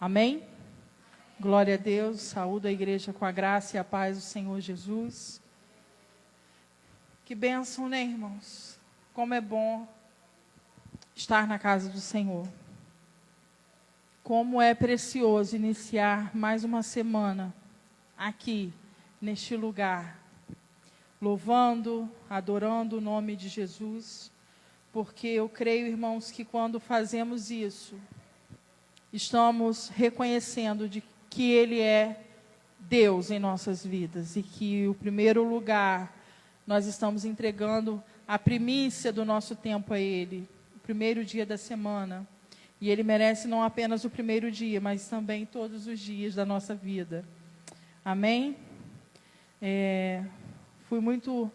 Amém? Glória a Deus, saúdo a igreja com a graça e a paz do Senhor Jesus. Que bênção, né, irmãos? Como é bom estar na casa do Senhor. Como é precioso iniciar mais uma semana aqui, neste lugar, louvando, adorando o nome de Jesus, porque eu creio, irmãos, que quando fazemos isso, estamos reconhecendo de que Ele é Deus em nossas vidas e que o primeiro lugar nós estamos entregando a primícia do nosso tempo a Ele, o primeiro dia da semana. E Ele merece não apenas o primeiro dia, mas também todos os dias da nossa vida. Amém? Fui muito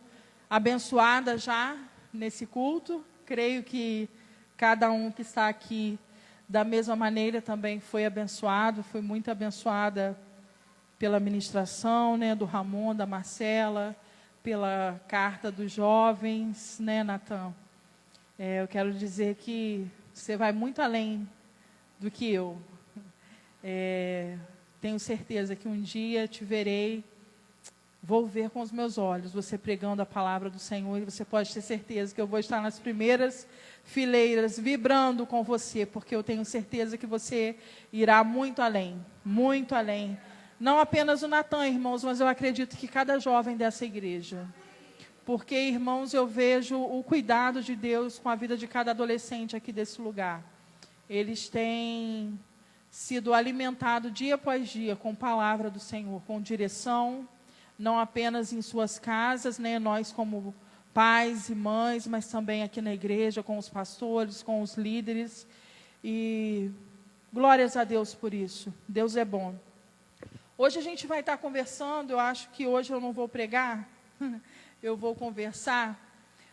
abençoada já nesse culto. Creio que cada um que está aqui, da mesma maneira, também foi abençoado. Fui muito abençoada pela ministração, né, do Ramon, da Marcela, pela carta dos jovens, né, Natan? Eu quero dizer que você vai muito além do que eu. Tenho certeza que um dia te verei, vou ver com os meus olhos, você pregando a palavra do Senhor, e você pode ter certeza que eu vou estar nas primeiras fileiras, vibrando com você, porque eu tenho certeza que você irá muito além, muito além. Não apenas o Natan, irmãos, mas eu acredito que cada jovem dessa igreja. Porque, irmãos, eu vejo o cuidado de Deus com a vida de cada adolescente aqui desse lugar. Eles têm sido alimentados dia após dia com palavra do Senhor, com direção, não apenas em suas casas, né, nós como pais e mães, mas também aqui na igreja, com os pastores, com os líderes. E glórias a Deus por isso. Deus é bom. Hoje a gente vai estar conversando, eu acho que hoje eu não vou pregar, eu vou conversar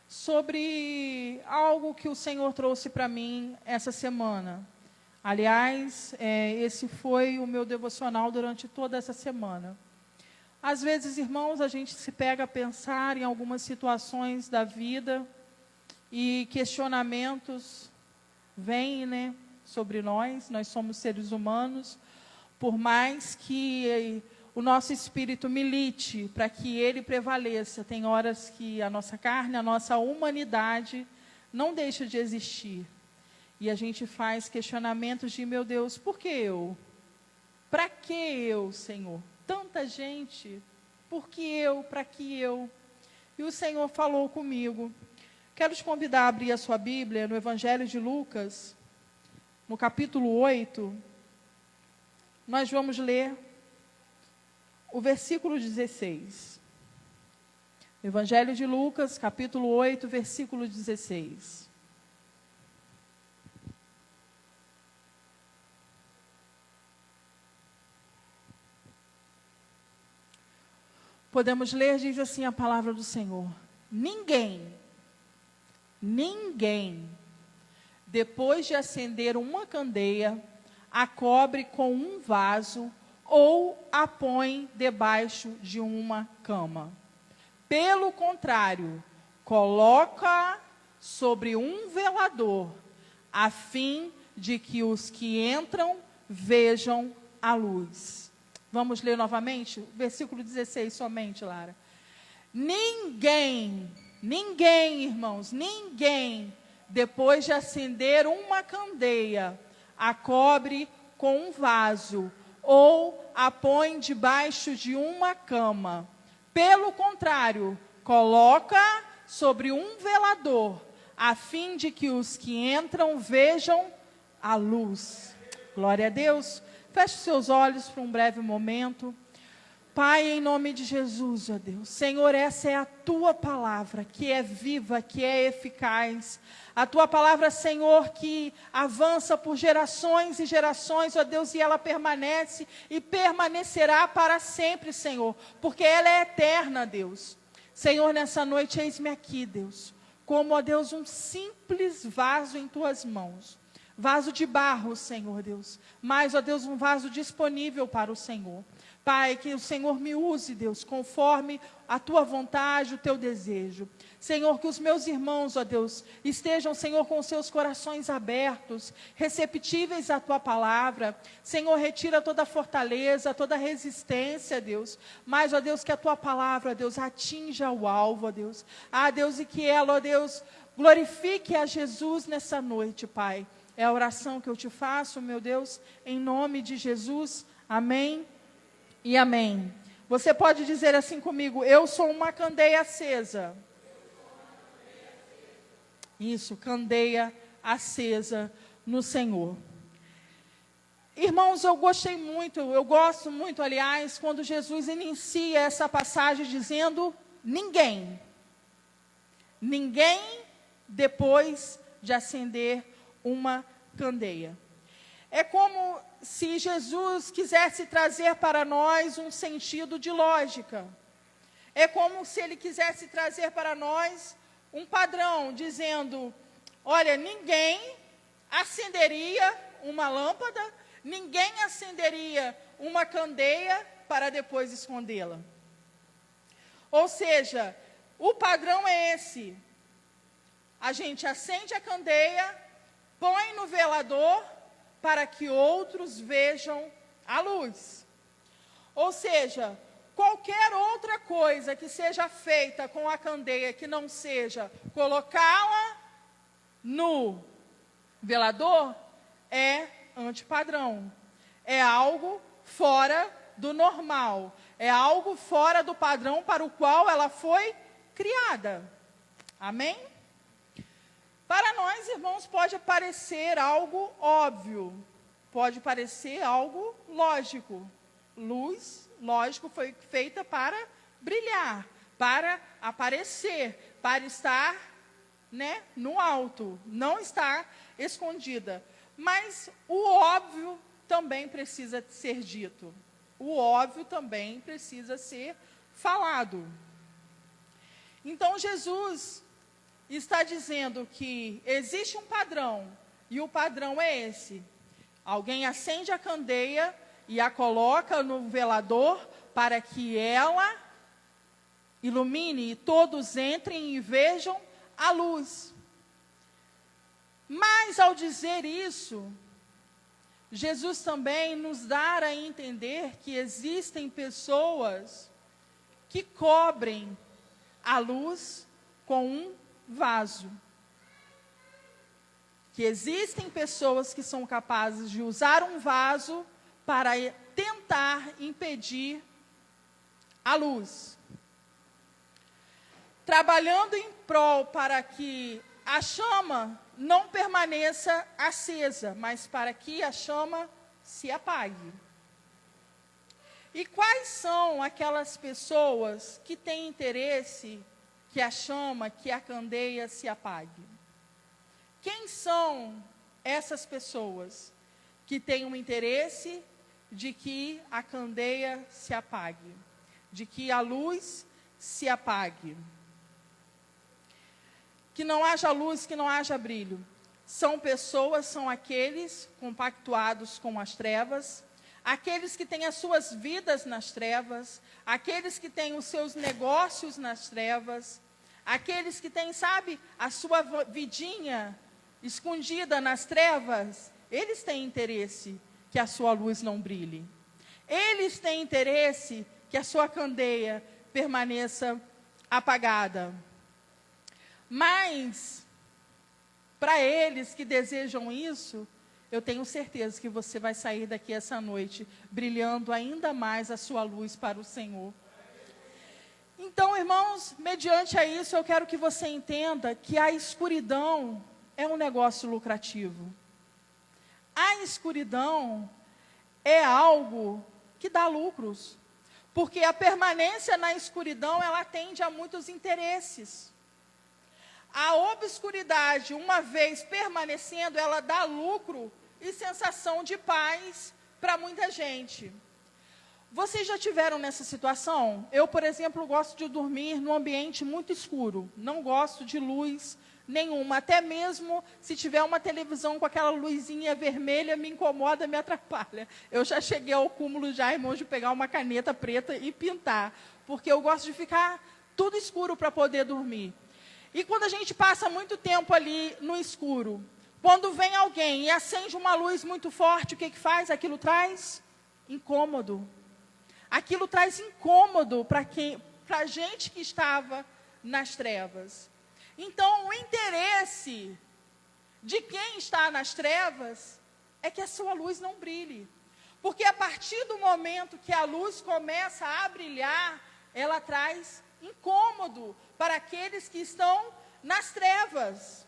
sobre algo que o Senhor trouxe para mim essa semana. Aliás, esse foi o meu devocional durante toda essa semana. Às vezes, irmãos, a gente se pega a pensar em algumas situações da vida e questionamentos vêm, né, sobre nós somos seres humanos, por mais que o nosso espírito milite para que ele prevaleça, tem horas que a nossa carne, a nossa humanidade não deixa de existir. E a gente faz questionamentos de, meu Deus, por que eu? Para que eu, Senhor? Tanta gente, por que eu, para que eu? E o Senhor falou comigo. Quero te convidar a abrir a sua Bíblia no Evangelho de Lucas, no capítulo 8, nós vamos ler o versículo 16. Evangelho de Lucas, capítulo 8, versículo 16. Podemos ler, diz assim a palavra do Senhor: ninguém, depois de acender uma candeia, a cobre com um vaso ou a põe debaixo de uma cama. Pelo contrário, coloca sobre um velador, a fim de que os que entram vejam a luz. Vamos ler novamente? Versículo 16 somente, Lara. Ninguém, irmãos, depois de acender uma candeia, a cobre com um vaso ou a põe debaixo de uma cama. Pelo contrário, coloca sobre um velador, a fim de que os que entram vejam a luz. Glória a Deus. Feche seus olhos por um breve momento. Pai, em nome de Jesus, ó Deus, Senhor, essa é a Tua palavra, que é viva, que é eficaz. A Tua palavra, Senhor, que avança por gerações e gerações, ó Deus, e ela permanece e permanecerá para sempre, Senhor, porque ela é eterna, Deus. Senhor, nessa noite, eis-me aqui, Deus, como, ó Deus, um simples vaso em Tuas mãos. Vaso de barro, Senhor Deus, mas, ó Deus, um vaso disponível para o Senhor. Pai, que o Senhor me use, Deus, conforme a tua vontade, o teu desejo. Senhor, que os meus irmãos, ó Deus, estejam, Senhor, com os seus corações abertos, receptíveis à tua palavra. Senhor, retira toda a fortaleza, toda a resistência, Deus. Mas, ó Deus, que a tua palavra, ó Deus, atinja o alvo, ó Deus. Ah, Deus, e que ela, ó Deus, glorifique a Jesus nessa noite, Pai. É a oração que eu te faço, meu Deus, em nome de Jesus. Amém e amém. Você pode dizer assim comigo: eu sou uma candeia acesa. Isso, candeia acesa no Senhor. Irmãos, eu gosto muito, aliás, quando Jesus inicia essa passagem dizendo: ninguém depois de acender uma candeia. É como se Jesus quisesse trazer para nós um sentido de lógica. É como se ele quisesse trazer para nós um padrão, dizendo: olha, ninguém acenderia uma lâmpada, ninguém acenderia uma candeia para depois escondê-la. Ou seja, o padrão é esse: a gente acende a candeia, põe no velador, para que outros vejam a luz. Ou seja, qualquer outra coisa que seja feita com a candeia, que não seja colocá-la no velador, é antipadrão. É algo fora do normal. É algo fora do padrão para o qual ela foi criada. Amém? Para nós, irmãos, pode parecer algo óbvio, pode parecer algo lógico. Luz, lógico, foi feita para brilhar, para aparecer, para estar, no alto, não estar escondida. Mas o óbvio também precisa ser dito. O óbvio também precisa ser falado. Então, Jesus está dizendo que existe um padrão, e o padrão é esse: alguém acende a candeia e a coloca no velador para que ela ilumine e todos entrem e vejam a luz. Mas ao dizer isso, Jesus também nos dá a entender que existem pessoas que cobrem a luz com um vaso. Que existem pessoas que são capazes de usar um vaso para tentar impedir a luz. Trabalhando em prol para que a chama não permaneça acesa, mas para que a chama se apague. E quais são aquelas pessoas que têm interesse que a chama, que a candeia se apague? Quem são essas pessoas que têm um interesse de que a candeia se apague, de que a luz se apague? Que não haja luz, que não haja brilho. São aqueles compactuados com as trevas, aqueles que têm as suas vidas nas trevas, aqueles que têm os seus negócios nas trevas, aqueles que têm, a sua vidinha escondida nas trevas. Eles têm interesse que a sua luz não brilhe. Eles têm interesse que a sua candeia permaneça apagada. Mas, para eles que desejam isso, eu tenho certeza que você vai sair daqui essa noite brilhando ainda mais a sua luz para o Senhor. Então, irmãos, mediante a isso, eu quero que você entenda que a escuridão é um negócio lucrativo. A escuridão é algo que dá lucros, porque a permanência na escuridão, ela atende a muitos interesses. A obscuridade, uma vez permanecendo, ela dá lucro e sensação de paz para muita gente. Vocês já tiveram nessa situação? Eu, por exemplo, gosto de dormir num ambiente muito escuro. Não gosto de luz nenhuma. Até mesmo se tiver uma televisão com aquela luzinha vermelha, me incomoda, me atrapalha. Eu já cheguei ao cúmulo já, irmãos, de pegar uma caneta preta e pintar, porque eu gosto de ficar tudo escuro para poder dormir. E quando a gente passa muito tempo ali no escuro, quando vem alguém e acende uma luz muito forte, o que faz? Aquilo traz incômodo. Aquilo traz incômodo para a gente que estava nas trevas. Então, o interesse de quem está nas trevas é que a sua luz não brilhe. Porque a partir do momento que a luz começa a brilhar, ela traz incômodo para aqueles que estão nas trevas.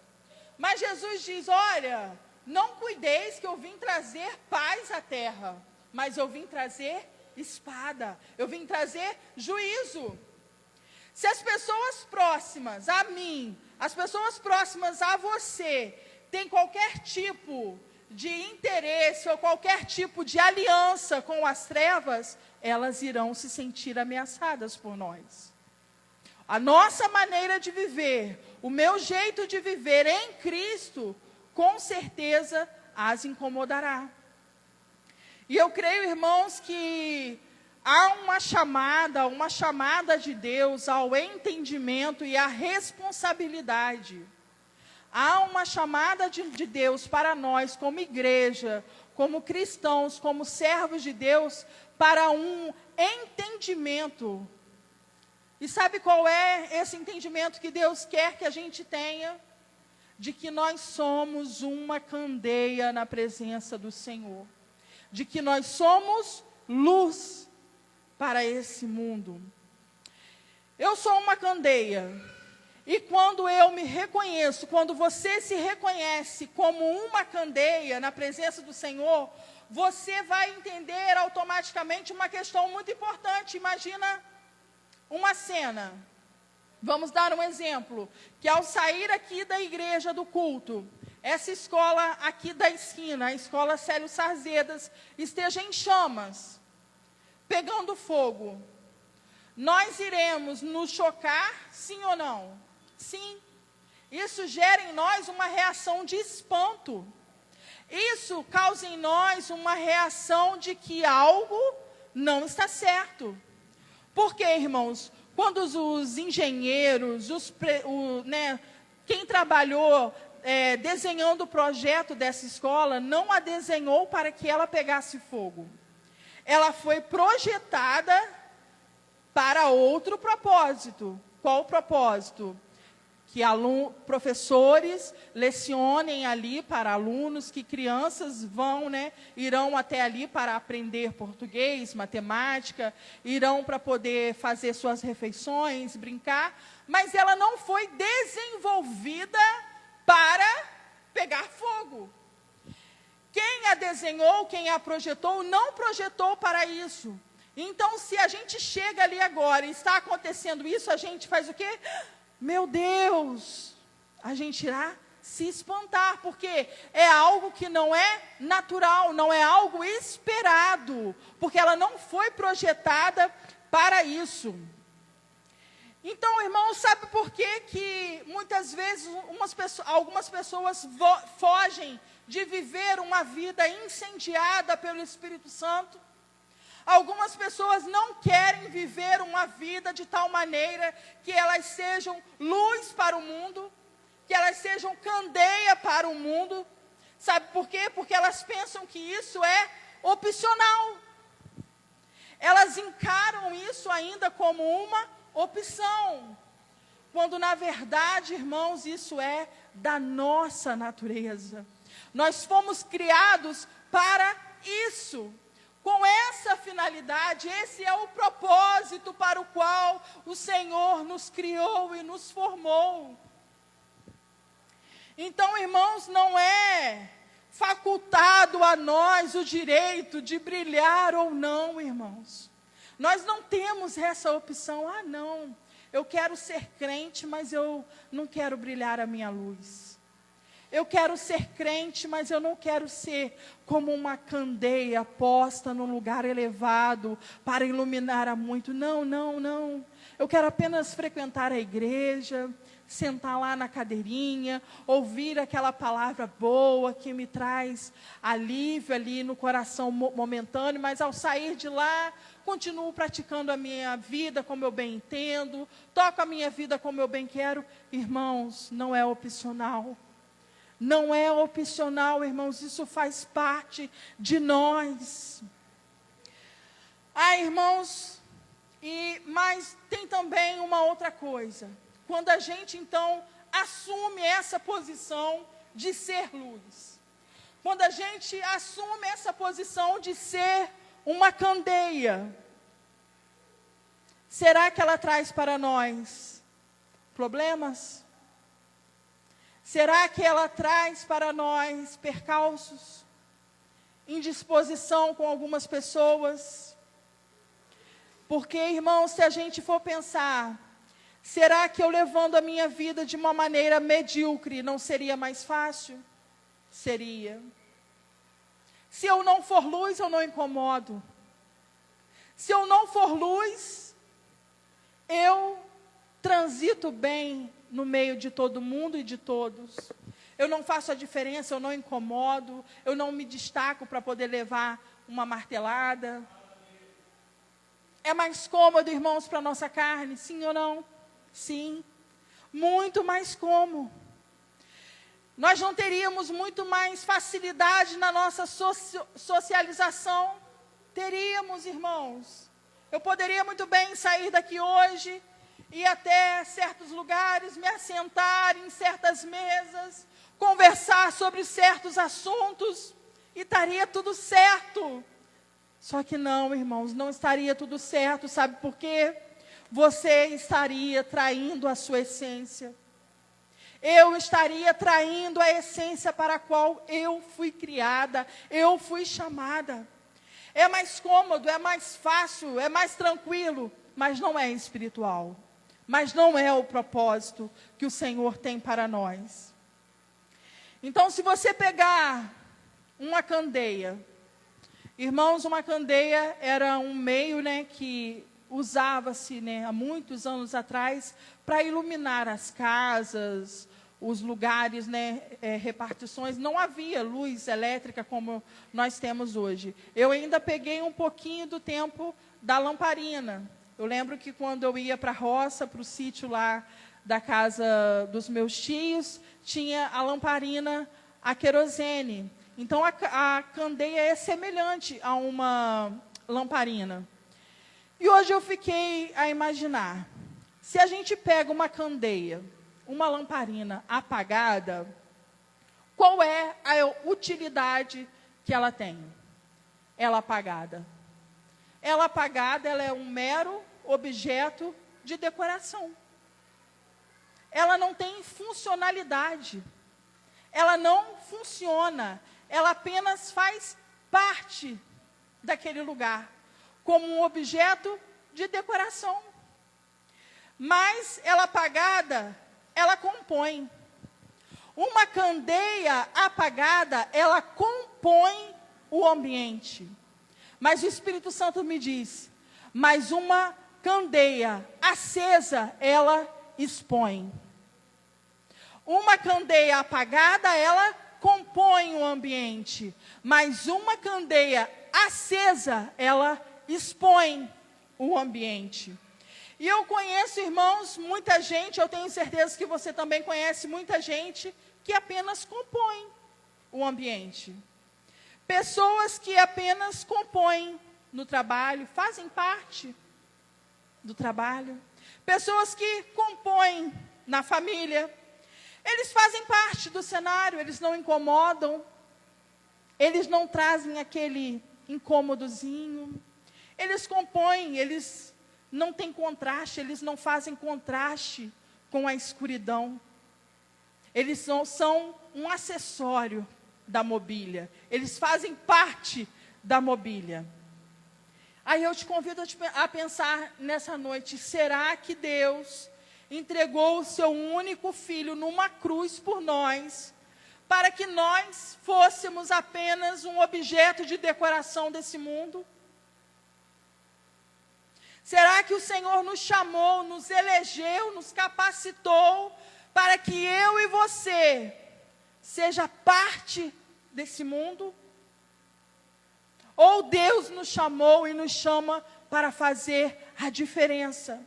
Mas Jesus diz, olha, não cuideis que eu vim trazer paz à terra, mas eu vim trazer espada, eu vim trazer juízo. Se as pessoas próximas a mim, as pessoas próximas a você, têm qualquer tipo de interesse ou qualquer tipo de aliança com as trevas, elas irão se sentir ameaçadas por nós. A nossa maneira de viver, o meu jeito de viver em Cristo, com certeza as incomodará. E eu creio, irmãos, que há uma chamada de Deus ao entendimento e à responsabilidade. Há uma chamada de Deus para nós, como igreja, como cristãos, como servos de Deus, para um entendimento. E sabe qual é esse entendimento que Deus quer que a gente tenha? De que nós somos uma candeia na presença do Senhor. De que nós somos luz para esse mundo. Eu sou uma candeia. E quando eu me reconheço, quando você se reconhece como uma candeia na presença do Senhor, você vai entender automaticamente uma questão muito importante. Imagina uma cena. Vamos dar um exemplo. Que ao sair aqui da igreja do culto, essa escola aqui da esquina, a escola Célio Sarzedas, esteja em chamas, pegando fogo. Nós iremos nos chocar, sim ou não? Sim. Isso gera em nós uma reação de espanto. Isso causa em nós uma reação de que algo não está certo. Por quê, irmãos? Quando os engenheiros, quem trabalhou desenhando o projeto dessa escola, não a desenhou para que ela pegasse fogo. Ela foi projetada para outro propósito. Qual o propósito? Que professores lecionem ali para alunos, que crianças irão até ali para aprender português, matemática, irão para poder fazer suas refeições, brincar, mas ela não foi desenvolvida para pegar fogo. Quem a desenhou, quem a projetou, não projetou para isso. Então, se a gente chega ali agora e está acontecendo isso, a gente faz o quê? Meu Deus! A gente irá se espantar, porque é algo que não é natural, não é algo esperado, porque ela não foi projetada para isso. Então, irmãos, sabe por que muitas vezes algumas pessoas fogem de viver uma vida incendiada pelo Espírito Santo? Algumas pessoas não querem viver uma vida de tal maneira que elas sejam luz para o mundo, que elas sejam candeia para o mundo. Sabe por quê? Porque elas pensam que isso é opcional. Elas encaram isso ainda como uma opção, quando na verdade, irmãos, isso é da nossa natureza. Nós fomos criados para isso. Com essa finalidade, esse é o propósito para o qual o Senhor nos criou e nos formou. Então, irmãos, não é facultado a nós o direito de brilhar ou não, irmãos. Nós não temos essa opção. Ah, não, eu quero ser crente, mas eu não quero brilhar a minha luz. Eu quero ser crente, mas eu não quero ser como uma candeia posta num lugar elevado para iluminar a muito. Não, não, não. Eu quero apenas frequentar a igreja, sentar lá na cadeirinha, ouvir aquela palavra boa que me traz alívio ali no coração momentâneo, mas ao sair de lá, continuo praticando a minha vida como eu bem entendo, toco a minha vida como eu bem quero. Irmãos, não é opcional. Não é opcional, irmãos, isso faz parte de nós. Irmãos, mas tem também uma outra coisa. Quando a gente, então, assume essa posição de ser luz. Quando a gente assume essa posição de ser uma candeia, será que ela traz para nós problemas? Será que ela traz para nós percalços? Indisposição com algumas pessoas? Porque, irmãos, se a gente for pensar, será que eu levando a minha vida de uma maneira medíocre não seria mais fácil? Seria. Se eu não for luz, eu não incomodo. Se eu não for luz, eu transito bem no meio de todo mundo e de todos. Eu não faço a diferença, eu não incomodo, eu não me destaco para poder levar uma martelada. É mais cômodo, irmãos, para a nossa carne, sim ou não? Sim, muito mais cômodo. Nós não teríamos muito mais facilidade na nossa socialização? Teríamos, irmãos. Eu poderia muito bem sair daqui hoje, ir até certos lugares, me assentar em certas mesas, conversar sobre certos assuntos, e estaria tudo certo. Só que não, irmãos, não estaria tudo certo, sabe por quê? Você estaria traindo a sua essência. Eu estaria traindo a essência para a qual eu fui criada, eu fui chamada. É mais cômodo, é mais fácil, é mais tranquilo, mas não é espiritual. Mas não é o propósito que o Senhor tem para nós. Então, se você pegar uma candeia, irmãos, uma candeia era um meio, que usava-se, há muitos anos atrás, para iluminar as casas, os lugares, repartições. Não havia luz elétrica como nós temos hoje. Eu ainda peguei um pouquinho do tempo da lamparina. Eu lembro que quando eu ia para a roça, para o sítio lá da casa dos meus tios, tinha a lamparina a querosene. Então, a candeia é semelhante a uma lamparina. E hoje eu fiquei a imaginar, se a gente pega uma candeia, uma lamparina apagada, qual é a utilidade que ela tem? Ela apagada. Ela apagada, ela é um mero objeto de decoração. Ela não tem funcionalidade. Ela não funciona. Ela apenas faz parte daquele lugar, como um objeto de decoração. Mas ela apagada, ela compõe. Uma candeia apagada, ela compõe o ambiente. Mas o Espírito Santo me diz, mas uma candeia acesa, ela expõe. Uma candeia apagada, ela compõe o ambiente. Mas uma candeia acesa, ela expõe o ambiente. E eu conheço, irmãos, muita gente, eu tenho certeza que você também conhece muita gente que apenas compõe o ambiente. Pessoas que apenas compõem no trabalho, fazem parte do trabalho. Pessoas que compõem na família. Eles fazem parte do cenário, eles não incomodam. Eles não trazem aquele incômodozinho. Eles compõem, eles não têm contraste, eles não fazem contraste com a escuridão. Eles são um acessório da mobília. Eles fazem parte da mobília. Aí eu te convido a pensar nessa noite, será que Deus entregou o seu único filho numa cruz por nós, para que nós fôssemos apenas um objeto de decoração desse mundo? Será que o Senhor nos chamou, nos elegeu, nos capacitou para que eu e você seja parte desse mundo? Ou Deus nos chamou e nos chama para fazer a diferença?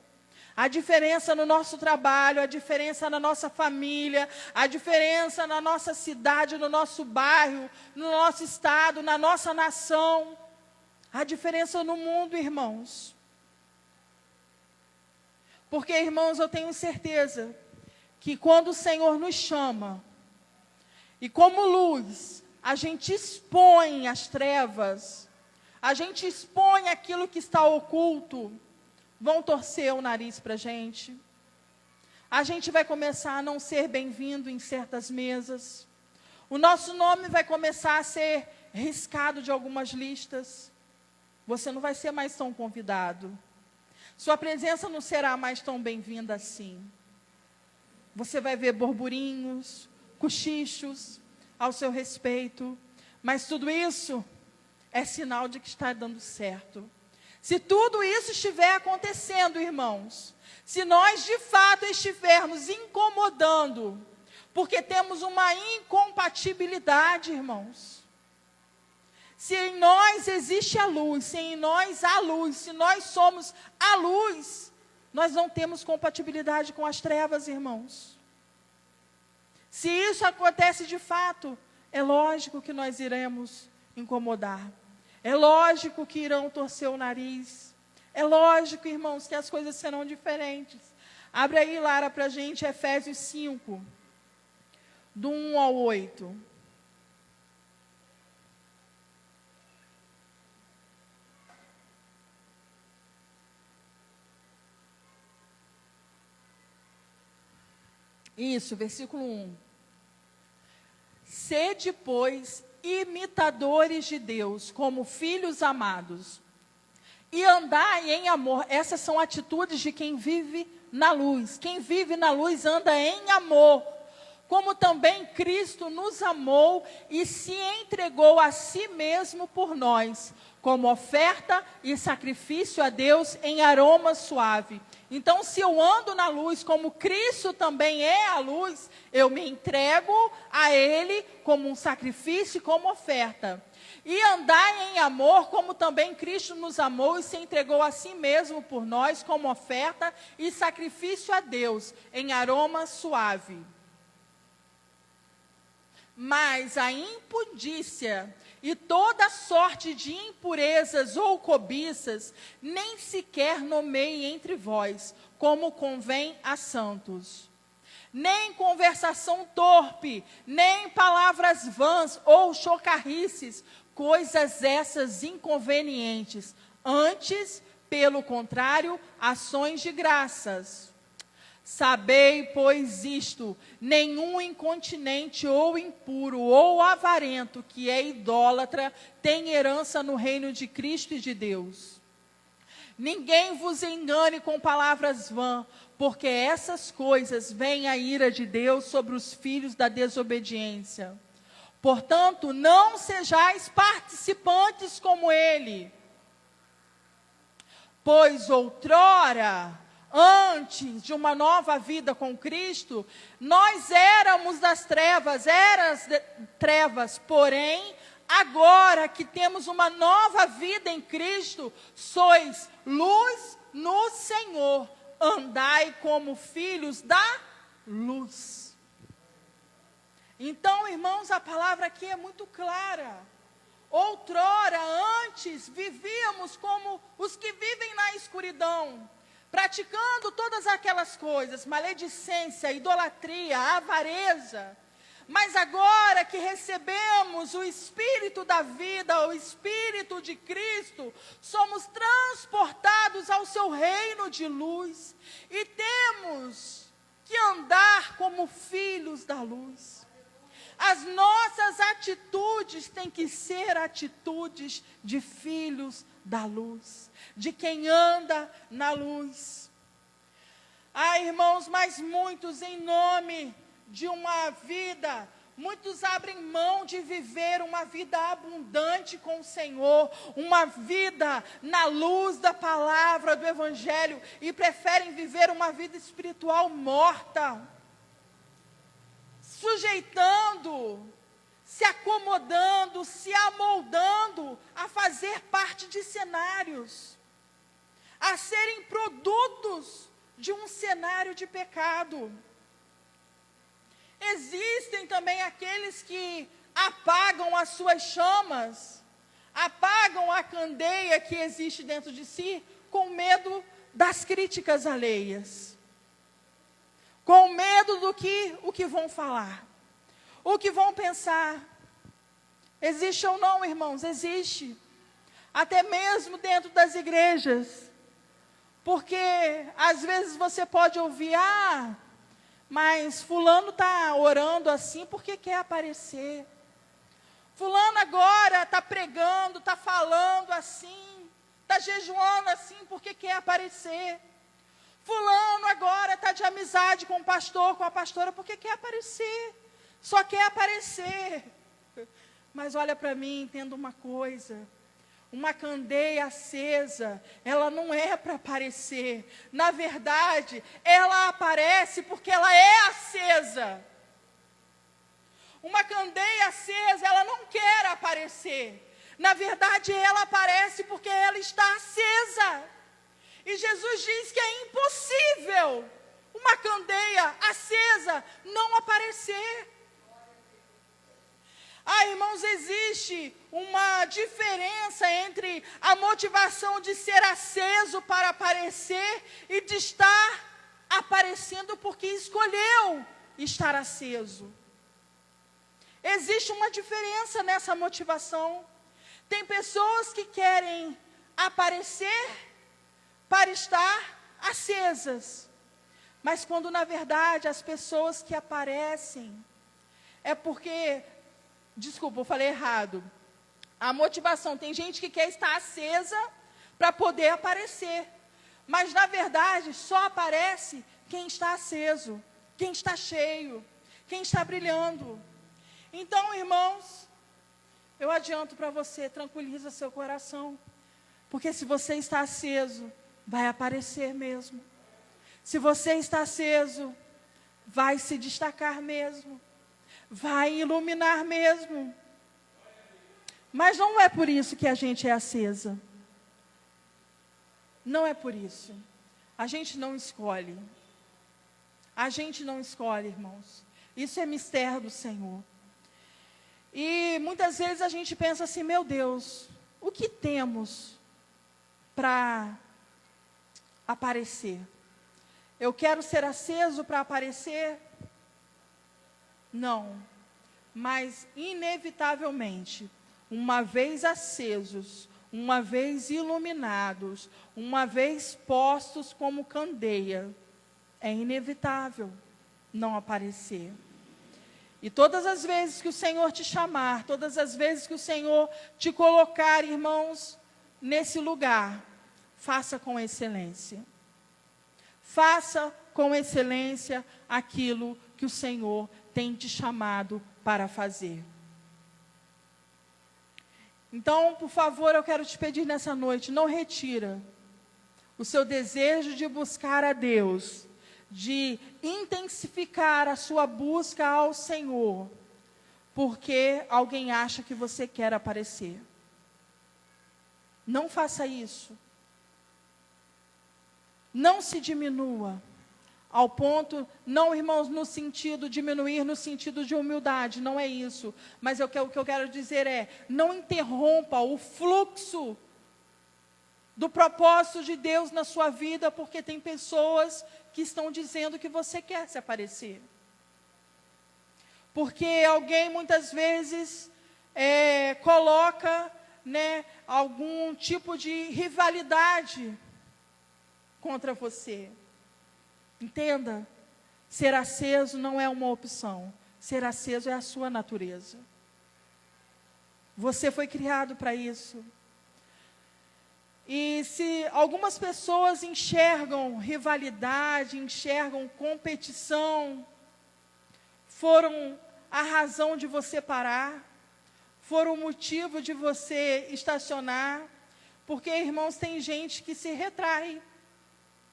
A diferença no nosso trabalho, a diferença na nossa família, a diferença na nossa cidade, no nosso bairro, no nosso estado, na nossa nação. A diferença no mundo, irmãos. Porque, irmãos, eu tenho certeza que quando o Senhor nos chama, e como luz, a gente expõe as trevas, a gente expõe aquilo que está oculto, vão torcer o nariz para a gente vai começar a não ser bem-vindo em certas mesas, o nosso nome vai começar a ser riscado de algumas listas, você não vai ser mais tão convidado, sua presença não será mais tão bem-vinda assim, você vai ver burburinhos, cochichos ao seu respeito, mas tudo isso é sinal de que está dando certo. Se tudo isso estiver acontecendo, irmãos, se nós de fato estivermos incomodando, porque temos uma incompatibilidade, irmãos, se em nós existe a luz, se em nós há luz, se nós somos a luz, nós não temos compatibilidade com as trevas, irmãos. Se isso acontece de fato, é lógico que nós iremos incomodar. É lógico que irão torcer o nariz. É lógico, irmãos, que as coisas serão diferentes. Abre aí, Lara, para a gente, Efésios 5, do 1 ao 8. Isso, versículo 1. Sede, pois, imitadores de Deus, como filhos amados, e andai em amor. Essas são atitudes de quem vive na luz. Quem vive na luz anda em amor, como também Cristo nos amou e se entregou a si mesmo por nós, como oferta e sacrifício a Deus em aroma suave. Então, se eu ando na luz, como Cristo também é a luz, eu me entrego a Ele como um sacrifício e como oferta. E andar em amor, como também Cristo nos amou e se entregou a si mesmo por nós, como oferta e sacrifício a Deus, em aroma suave. Mas a impudícia e toda sorte de impurezas ou cobiças, nem sequer nomeie entre vós, como convém a santos. Nem conversação torpe, nem palavras vãs ou chocarrices, coisas essas inconvenientes. Antes, pelo contrário, ações de graças. Sabei, pois, isto: nenhum incontinente ou impuro ou avarento que é idólatra tem herança no reino de Cristo e de Deus. Ninguém vos engane com palavras vãs, porque essas coisas vêm a ira de Deus sobre os filhos da desobediência. Portanto, não sejais participantes como ele. Pois outrora, antes de uma nova vida com Cristo, nós éramos das trevas, porém, agora que temos uma nova vida em Cristo, sois luz no Senhor, andai como filhos da luz. Então, irmãos, a palavra aqui é muito clara. Outrora, antes, vivíamos como os que vivem na escuridão, praticando todas aquelas coisas, maledicência, idolatria, avareza. Mas agora que recebemos o Espírito da vida, o Espírito de Cristo, somos transportados ao seu reino de luz e temos que andar como filhos da luz. As nossas atitudes têm que ser atitudes de filhos da luz, de quem anda na luz. Ah, irmãos, mas muitos, em nome de uma vida Muitos abrem mão de viver uma vida abundante com o Senhor, uma vida na luz da palavra do Evangelho, e preferem viver uma vida espiritual morta, sujeitando, se acomodando, se amoldando a fazer parte de cenários, a serem produtos de um cenário de pecado. Existem também aqueles que apagam as suas chamas, apagam a candeia que existe dentro de si, com medo das críticas alheias, com medo do o que vão falar, o que vão pensar. Existe ou não, irmãos? Existe. Até mesmo dentro das igrejas. Porque às vezes você pode ouvir, mas fulano está orando assim porque quer aparecer. Fulano agora está pregando, está falando assim, está jejuando assim porque quer aparecer. Fulano agora está de amizade com o pastor, com a pastora, porque quer aparecer. Só quer aparecer. Mas olha para mim, entenda uma coisa. Uma candeia acesa, ela não é para aparecer. Na verdade, ela aparece porque ela é acesa. Uma candeia acesa, ela não quer aparecer. Na verdade, ela aparece porque ela está acesa. E Jesus diz que é impossível uma candeia acesa não aparecer. Irmãos, existe uma diferença entre a motivação de ser aceso para aparecer e de estar aparecendo porque escolheu estar aceso. Existe uma diferença nessa motivação. Tem pessoas que querem aparecer para estar acesas, mas quando na verdade as pessoas que aparecem é porque... Desculpa, eu falei errado. A motivação, tem gente que quer estar acesa para poder aparecer. Mas, na verdade, só aparece quem está aceso, quem está cheio, quem está brilhando. Então, irmãos, eu adianto para você, tranquiliza seu coração. Porque se você está aceso, vai aparecer mesmo. Se você está aceso, vai se destacar mesmo. Vai iluminar mesmo. Mas não é por isso que a gente é acesa. Não é por isso. A gente não escolhe. A gente não escolhe, irmãos. Isso é mistério do Senhor. E muitas vezes a gente pensa assim, meu Deus, o que temos para aparecer? Eu quero ser aceso para aparecer? Não, mas inevitavelmente, uma vez acesos, uma vez iluminados, uma vez postos como candeia, é inevitável não aparecer. E todas as vezes que o Senhor te chamar, todas as vezes que o Senhor te colocar, irmãos, nesse lugar, faça com excelência. Faça com excelência aquilo que o Senhor tem te chamado para fazer. Então, por favor, eu quero te pedir nessa noite, não retira o seu desejo de buscar a Deus, de intensificar a sua busca ao Senhor, porque alguém acha que você quer aparecer. Não faça isso. Não se diminua. Ao ponto, não, irmãos, no sentido, diminuir no sentido de humildade, não é isso. Mas o que eu quero dizer é, não interrompa o fluxo do propósito de Deus na sua vida, porque tem pessoas que estão dizendo que você quer se aparecer. Porque alguém muitas vezes coloca, algum tipo de rivalidade contra você. Entenda, ser aceso não é uma opção. Ser aceso é a sua natureza. Você foi criado para isso. E se algumas pessoas enxergam rivalidade, enxergam competição, foram a razão de você parar, foram o motivo de você estacionar, porque, irmãos, tem gente que se retrai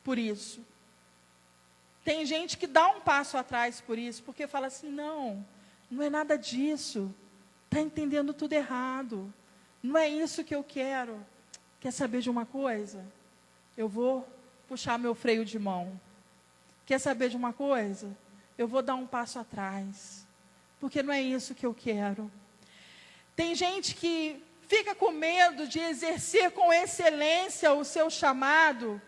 por isso. Tem gente que dá um passo atrás por isso, porque fala assim, não é nada disso, está entendendo tudo errado, não é isso que eu quero. Quer saber de uma coisa? Eu vou puxar meu freio de mão. Quer saber de uma coisa? Eu vou dar um passo atrás, porque não é isso que eu quero. Tem gente que fica com medo de exercer com excelência o seu chamado,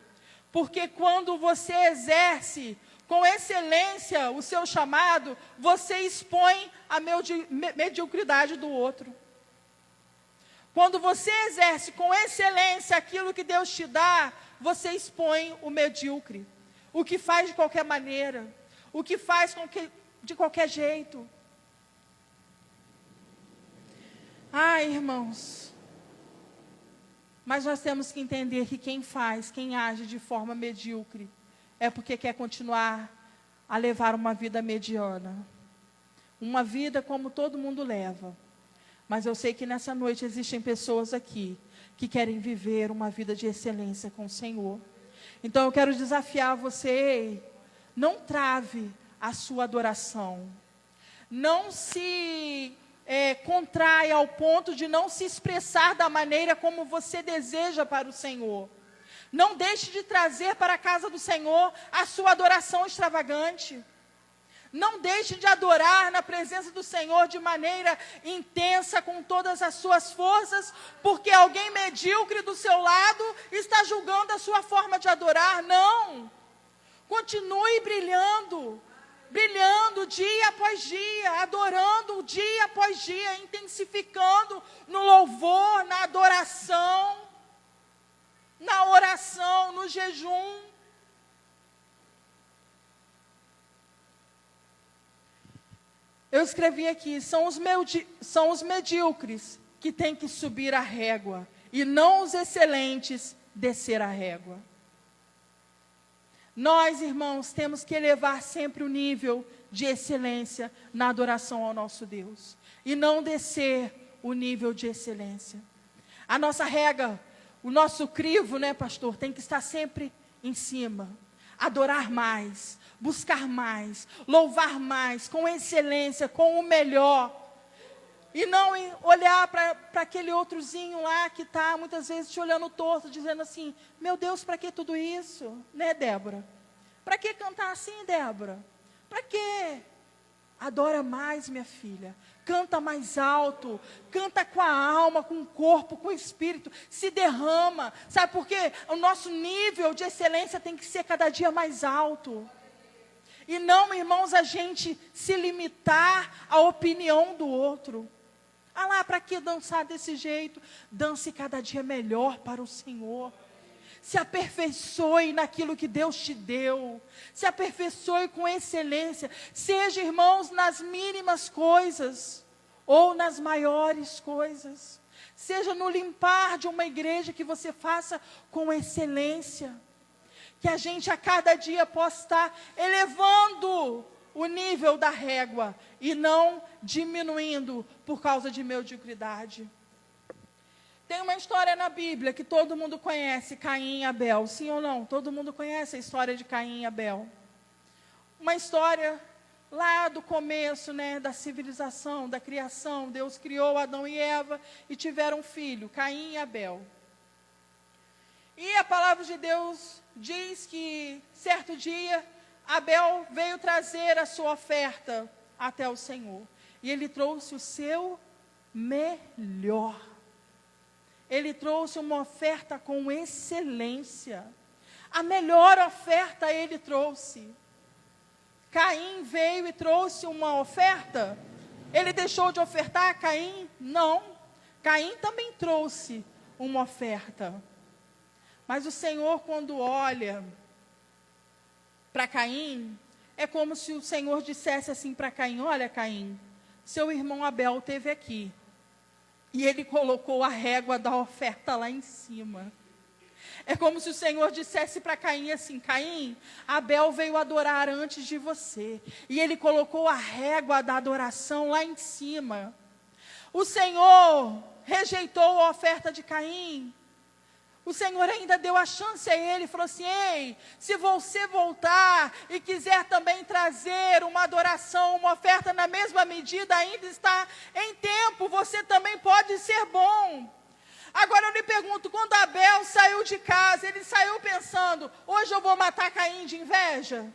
porque quando você exerce com excelência o seu chamado, você expõe a mediocridade do outro. Quando você exerce com excelência aquilo que Deus te dá, você expõe o medíocre, o que faz de qualquer maneira, o que faz de qualquer jeito. Irmãos, mas nós temos que entender que quem age de forma medíocre, é porque quer continuar a levar uma vida mediana. Uma vida como todo mundo leva. Mas eu sei que nessa noite existem pessoas aqui que querem viver uma vida de excelência com o Senhor. Então eu quero desafiar você, não trave a sua adoração. Não se contrai ao ponto de não se expressar da maneira como você deseja para o Senhor. Não deixe de trazer para a casa do Senhor a sua adoração extravagante. Não deixe de adorar na presença do Senhor de maneira intensa, com todas as suas forças, porque alguém medíocre do seu lado está julgando a sua forma de adorar. Não! Continue brilhando, brilhando dia após dia, adorando dia após dia, intensificando no louvor, na adoração, na oração, no jejum. Eu escrevi aqui, são os medíocres que têm que subir a régua, e não os excelentes descer a régua. Nós, irmãos, temos que elevar sempre o nível de excelência na adoração ao nosso Deus, e não descer o nível de excelência. A nossa régua, o nosso crivo, né, pastor, tem que estar sempre em cima. Adorar mais, buscar mais, louvar mais, com excelência, com o melhor. E não olhar para aquele outrozinho lá que está muitas vezes te olhando torto, dizendo assim, meu Deus, para que tudo isso? Né, Débora? Para que cantar assim, Débora? Para quê? Adora mais, minha filha. Canta mais alto, canta com a alma, com o corpo, com o espírito, se derrama. Sabe por quê? O nosso nível de excelência tem que ser cada dia mais alto. E não, irmãos, a gente se limitar à opinião do outro. Para que dançar desse jeito? Dance cada dia melhor para o Senhor. Se aperfeiçoe naquilo que Deus te deu. Se aperfeiçoe com excelência. Seja, irmãos, nas mínimas coisas ou nas maiores coisas. Seja no limpar de uma igreja, que você faça com excelência. Que a gente a cada dia possa estar elevando o nível da régua e não diminuindo por causa de mediocridade. Tem uma história na Bíblia que todo mundo conhece, Caim e Abel, sim ou não? Todo mundo conhece a história de Caim e Abel. Uma história lá do começo, né, da civilização, da criação. Deus criou Adão e Eva e tiveram um filho, Caim e Abel. E a palavra de Deus diz que, certo dia, Abel veio trazer a sua oferta até o Senhor. E ele trouxe o seu melhor. Ele trouxe uma oferta com excelência. A melhor oferta ele trouxe. Caim veio e trouxe uma oferta. Ele deixou de ofertar, Caim? Não. Caim também trouxe uma oferta. Mas o Senhor, quando olha para Caim, é como se o Senhor dissesse assim para Caim, olha, Caim, seu irmão Abel esteve aqui. E ele colocou a régua da oferta lá em cima. É como se o Senhor dissesse para Caim assim: Caim, Abel veio adorar antes de você, e ele colocou a régua da adoração lá em cima. O Senhor rejeitou a oferta de Caim. O Senhor ainda deu a chance a ele, falou assim: ei, se você voltar e quiser também trazer uma adoração, uma oferta na mesma medida, ainda está em tempo, você também pode ser bom. Agora eu lhe pergunto, quando Abel saiu de casa, ele saiu pensando: hoje eu vou matar Caim de inveja?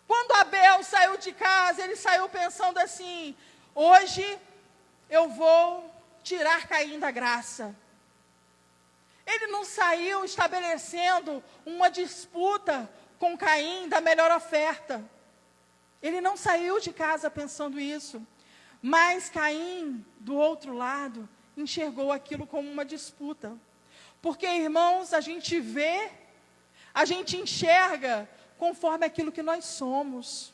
Quando Abel saiu de casa, ele saiu pensando assim: hoje eu vou tirar Caim da graça. Ele não saiu estabelecendo uma disputa com Caim da melhor oferta. Ele não saiu de casa pensando isso. Mas Caim, do outro lado, enxergou aquilo como uma disputa. Porque, irmãos, a gente vê, a gente enxerga conforme aquilo que nós somos.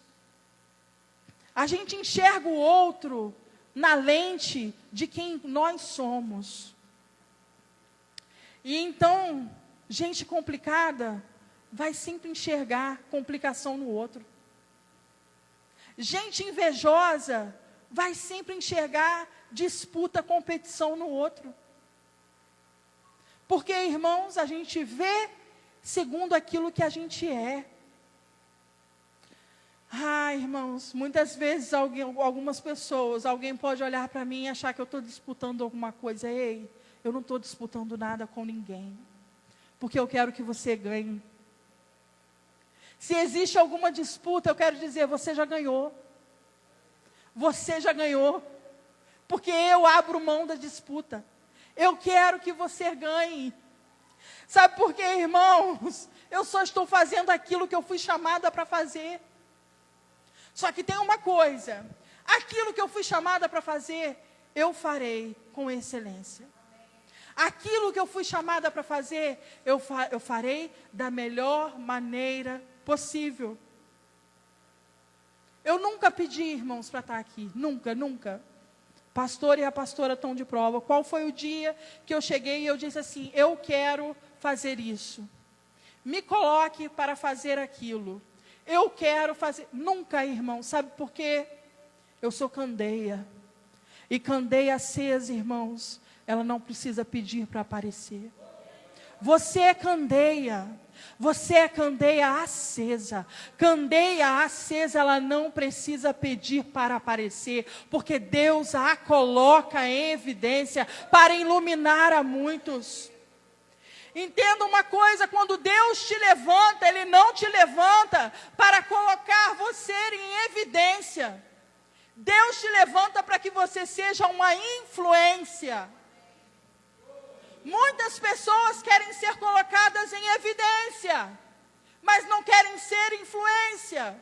A gente enxerga o outro na lente de quem nós somos. E então, gente complicada vai sempre enxergar complicação no outro. Gente invejosa vai sempre enxergar disputa, competição no outro. Porque, irmãos, a gente vê segundo aquilo que a gente é. Irmãos, muitas vezes algumas pessoas, alguém pode olhar para mim e achar que eu estou disputando alguma coisa. Ei, eu não estou disputando nada com ninguém, porque eu quero que você ganhe. Se existe alguma disputa, eu quero dizer, você já ganhou. Você já ganhou. Porque eu abro mão da disputa. Eu quero que você ganhe. Sabe por quê, irmãos? Eu só estou fazendo aquilo que eu fui chamada para fazer. Só que tem uma coisa: aquilo que eu fui chamada para fazer, eu farei com excelência. Aquilo que eu fui chamada para fazer, eu farei da melhor maneira possível. Eu nunca pedi, irmãos, para estar aqui. Nunca, nunca. Pastor e a pastora estão de prova. Qual foi o dia que eu cheguei e eu disse assim: eu quero fazer isso. Me coloque para fazer aquilo. Eu quero fazer. Nunca, irmão. Sabe por quê? Eu sou candeia. E candeia acesa, irmãos, ela não precisa pedir para aparecer. Você é candeia. Você é candeia acesa. Candeia acesa, ela não precisa pedir para aparecer, porque Deus a coloca em evidência para iluminar a muitos. Entenda uma coisa: quando Deus te levanta, Ele não te levanta para colocar você em evidência. Deus te levanta para que você seja uma influência. Muitas pessoas querem ser colocadas em evidência, mas não querem ser influência.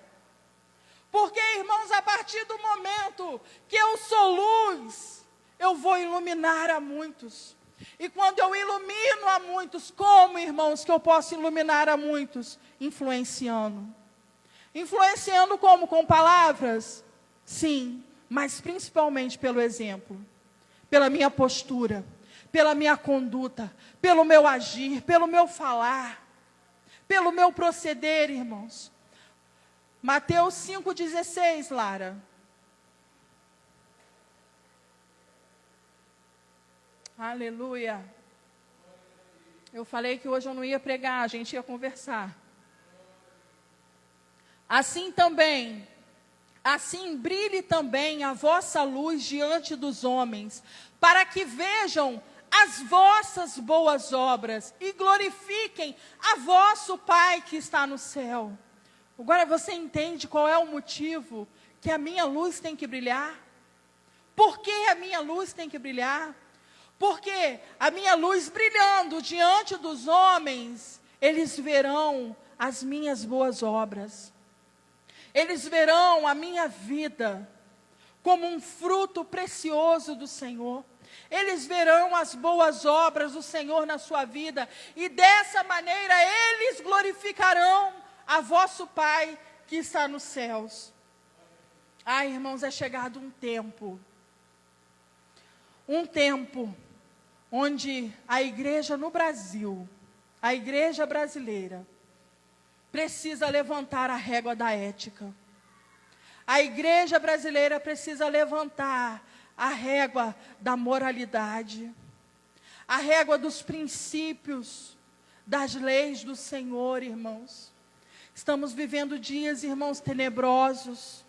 Porque, irmãos, a partir do momento que eu sou luz, eu vou iluminar a muitos. E quando eu ilumino a muitos, como, irmãos, que eu posso iluminar a muitos? Influenciando. Influenciando como? Com palavras? Sim, mas principalmente pelo exemplo. Pela minha postura, pela minha conduta, pelo meu agir, pelo meu falar, pelo meu proceder, irmãos. Mateus 5,16, Lara. Aleluia. Eu falei que hoje eu não ia pregar, a gente ia conversar. Assim brilhe também a vossa luz diante dos homens, para que vejam as vossas boas obras e glorifiquem a vosso Pai que está no céu. Agora você entende qual é o motivo que a minha luz tem que brilhar? Por que a minha luz tem que brilhar? Porque a minha luz brilhando diante dos homens, eles verão as minhas boas obras. Eles verão a minha vida como um fruto precioso do Senhor. Eles verão as boas obras do Senhor na sua vida, e dessa maneira eles glorificarão a vosso Pai que está nos céus. Irmãos, é chegado um tempo onde a igreja no Brasil, a igreja brasileira, precisa levantar a régua da ética. A igreja brasileira precisa levantar a régua da moralidade, a régua dos princípios, das leis do Senhor, irmãos. Estamos vivendo dias, irmãos, tenebrosos,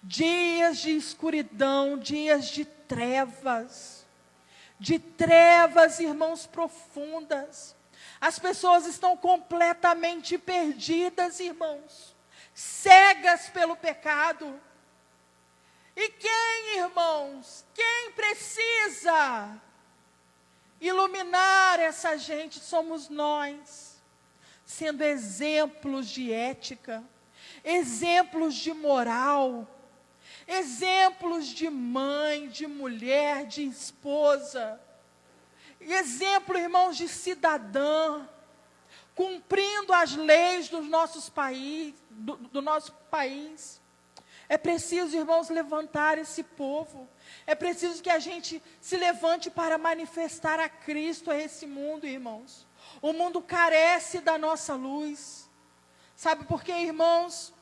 dias de escuridão, dias de trevas, irmãos, profundas. As pessoas estão completamente perdidas, irmãos, cegas pelo pecado. E quem, irmãos, quem precisa iluminar essa gente somos nós, sendo exemplos de ética, exemplos de moral, exemplos de mãe, de mulher, de esposa, exemplo, irmãos, de cidadã, cumprindo as leis do nosso país. É preciso, irmãos, levantar esse povo. É preciso que a gente se levante para manifestar a Cristo a esse mundo, irmãos. O mundo carece da nossa luz. Sabe por quê, irmãos?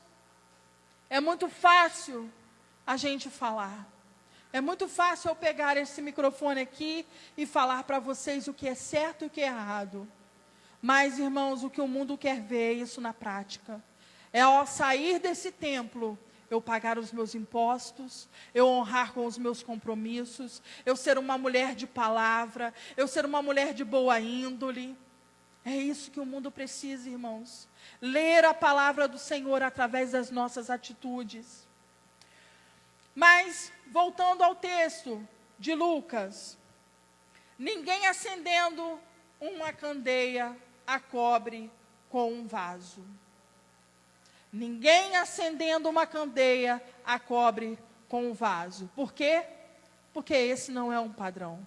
É muito fácil a gente falar. É muito fácil eu pegar esse microfone aqui e falar para vocês o que é certo e o que é errado. Mas, irmãos, o que o mundo quer ver é isso na prática. É ao sair desse templo, eu pagar os meus impostos, eu honrar com os meus compromissos, eu ser uma mulher de palavra, eu ser uma mulher de boa índole. É isso que o mundo precisa, irmãos. Ler a palavra do Senhor através das nossas atitudes. Mas, voltando ao texto de Lucas, ninguém acendendo uma candeia a cobre com um vaso. Ninguém acendendo uma candeia a cobre com um vaso. Por quê? Porque esse não é um padrão.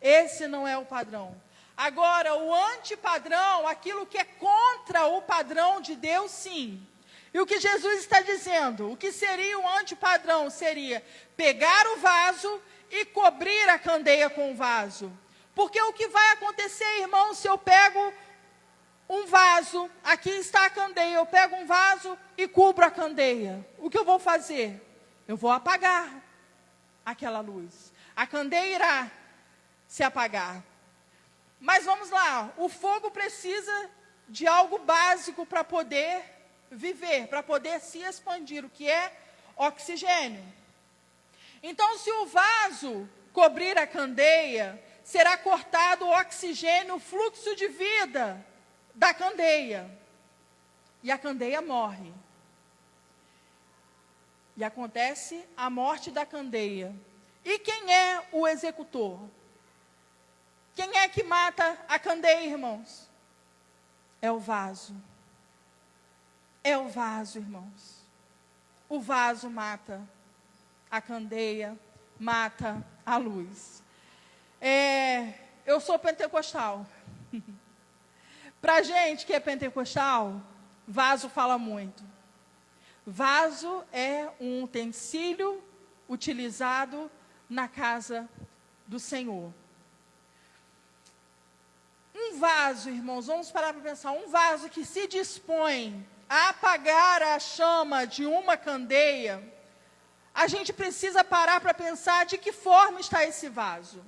Esse não é o padrão. Agora, o antipadrão, aquilo que é contra o padrão de Deus, sim. E o que Jesus está dizendo? O que seria o antipadrão? Seria pegar o vaso e cobrir a candeia com o vaso. Porque o que vai acontecer, irmão, se eu pego um vaso, aqui está a candeia, eu pego um vaso e cubro a candeia. O que eu vou fazer? Eu vou apagar aquela luz. A candeia irá se apagar. Mas vamos lá, o fogo precisa de algo básico para poder viver, para poder se expandir, o que é oxigênio. Então, se o vaso cobrir a candeia, será cortado o oxigênio, o fluxo de vida da candeia. E a candeia morre. E acontece a morte da candeia. E quem é o executor? Quem é que mata a candeia, irmãos? É o vaso. É o vaso, irmãos. O vaso mata a candeia, mata a luz. Eu sou pentecostal. Para gente que é pentecostal, vaso fala muito. Vaso é um utensílio utilizado na casa do Senhor. Um vaso, irmãos, vamos parar para pensar. Um vaso que se dispõe a apagar a chama de uma candeia, a gente precisa parar para pensar de que forma está esse vaso.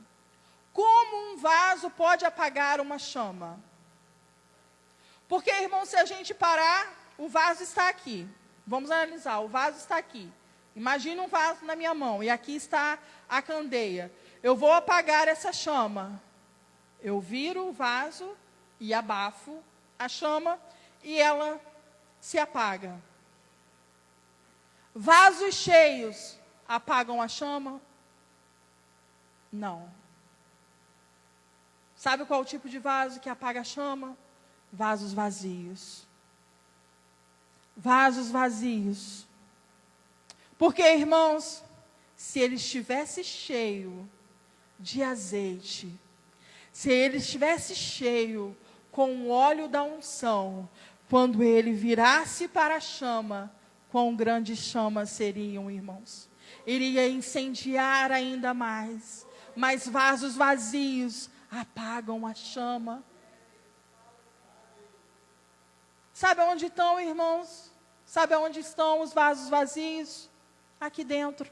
Como um vaso pode apagar uma chama? Porque, irmão, se a gente parar, o vaso está aqui. Vamos analisar, o vaso está aqui. Imagina um vaso na minha mão, e aqui está a candeia. Eu vou apagar essa chama. Eu viro o vaso e abafo a chama, e ela se apaga. Vasos cheios apagam a chama? Não. Sabe qual o tipo de vaso que apaga a chama? Vasos vazios. Vasos vazios. Porque, irmãos, se ele estivesse cheio de azeite, se ele estivesse cheio com o óleo da unção, quando ele virasse para a chama, quão grandes chamas seriam, irmãos? Iria incendiar ainda mais. mas vasos vazios apagam a chama. Sabe onde estão, irmãos? Sabe onde estão os vasos vazios? Aqui dentro,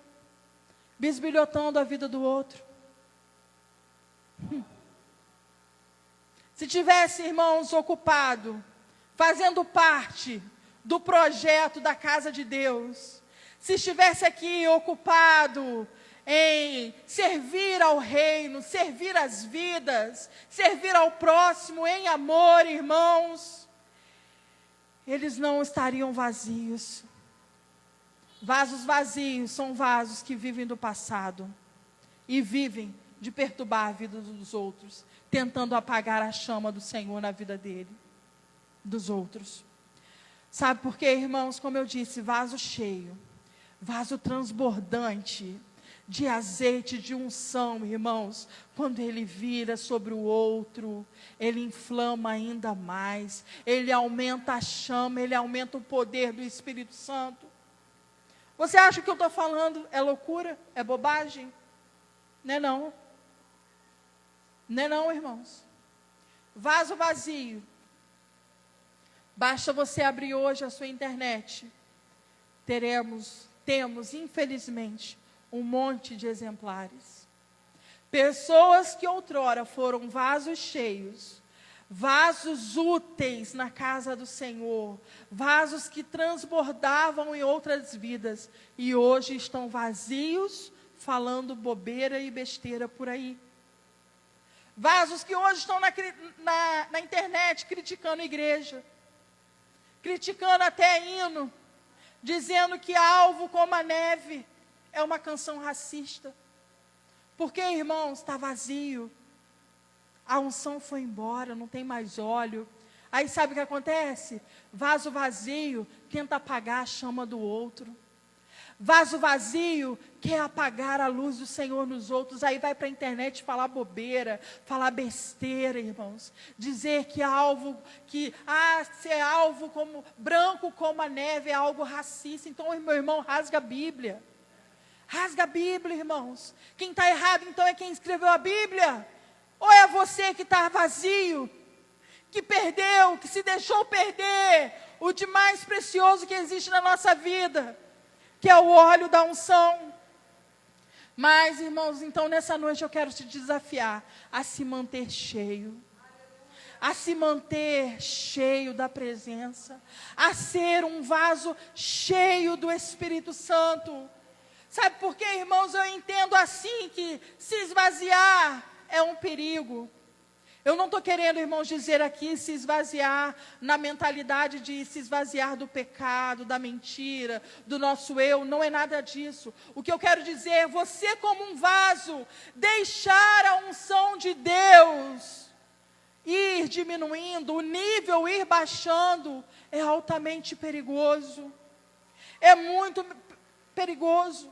bisbilhotando a vida do outro. Se tivesse, irmãos, ocupado, fazendo parte do projeto da casa de Deus, se estivesse aqui ocupado em servir ao reino, servir as vidas, servir ao próximo em amor, irmãos, eles não estariam vazios. Vasos vazios são vasos que vivem do passado e vivem de perturbar a vida dos outros, tentando apagar a chama do Senhor na vida dele, dos outros. Sabe por quê, irmãos? Como eu disse, vaso cheio, vaso transbordante de azeite, de unção, irmãos, quando ele vira sobre o outro, ele inflama ainda mais, ele aumenta a chama, ele aumenta o poder do Espírito Santo. Você acha que eu estou falando é loucura? É bobagem? Não é não. Não é não, irmãos. Vaso vazio. Basta você abrir hoje a sua internet. Temos, infelizmente, um monte de exemplares. Pessoas que outrora foram vasos cheios, vasos úteis na casa do Senhor, vasos que transbordavam em outras vidas, e hoje estão vazios, falando bobeira e besteira por aí. Vasos que hoje estão na internet criticando a igreja, criticando até hino, dizendo que Alvo como a Neve é uma canção racista. Porque, irmãos, está vazio. A unção foi embora, não tem mais óleo. Aí sabe o que acontece? Vaso vazio tenta apagar a chama do outro. Vaso vazio quer apagar a luz do Senhor nos outros. Aí vai para a internet falar bobeira, falar besteira, irmãos. Dizer que ser alvo como branco como a neve é algo racista. Então, meu irmão, rasga a Bíblia. Rasga a Bíblia, irmãos. Quem está errado, então, é quem escreveu a Bíblia? Ou é você que está vazio, que perdeu, que se deixou perder o de mais precioso que existe na nossa vida, que é o óleo da unção? Mas, irmãos, então, nessa noite eu quero te desafiar a se manter cheio. A se manter cheio da presença. A ser um vaso cheio do Espírito Santo. Sabe por quê, irmãos? Eu entendo assim que se esvaziar é um perigo. Eu não estou querendo, irmãos, dizer aqui se esvaziar na mentalidade de se esvaziar do pecado, da mentira, do nosso eu. Não é nada disso. O que eu quero dizer é você como um vaso, deixar a unção de Deus ir diminuindo, o nível ir baixando, é altamente perigoso. É muito perigoso.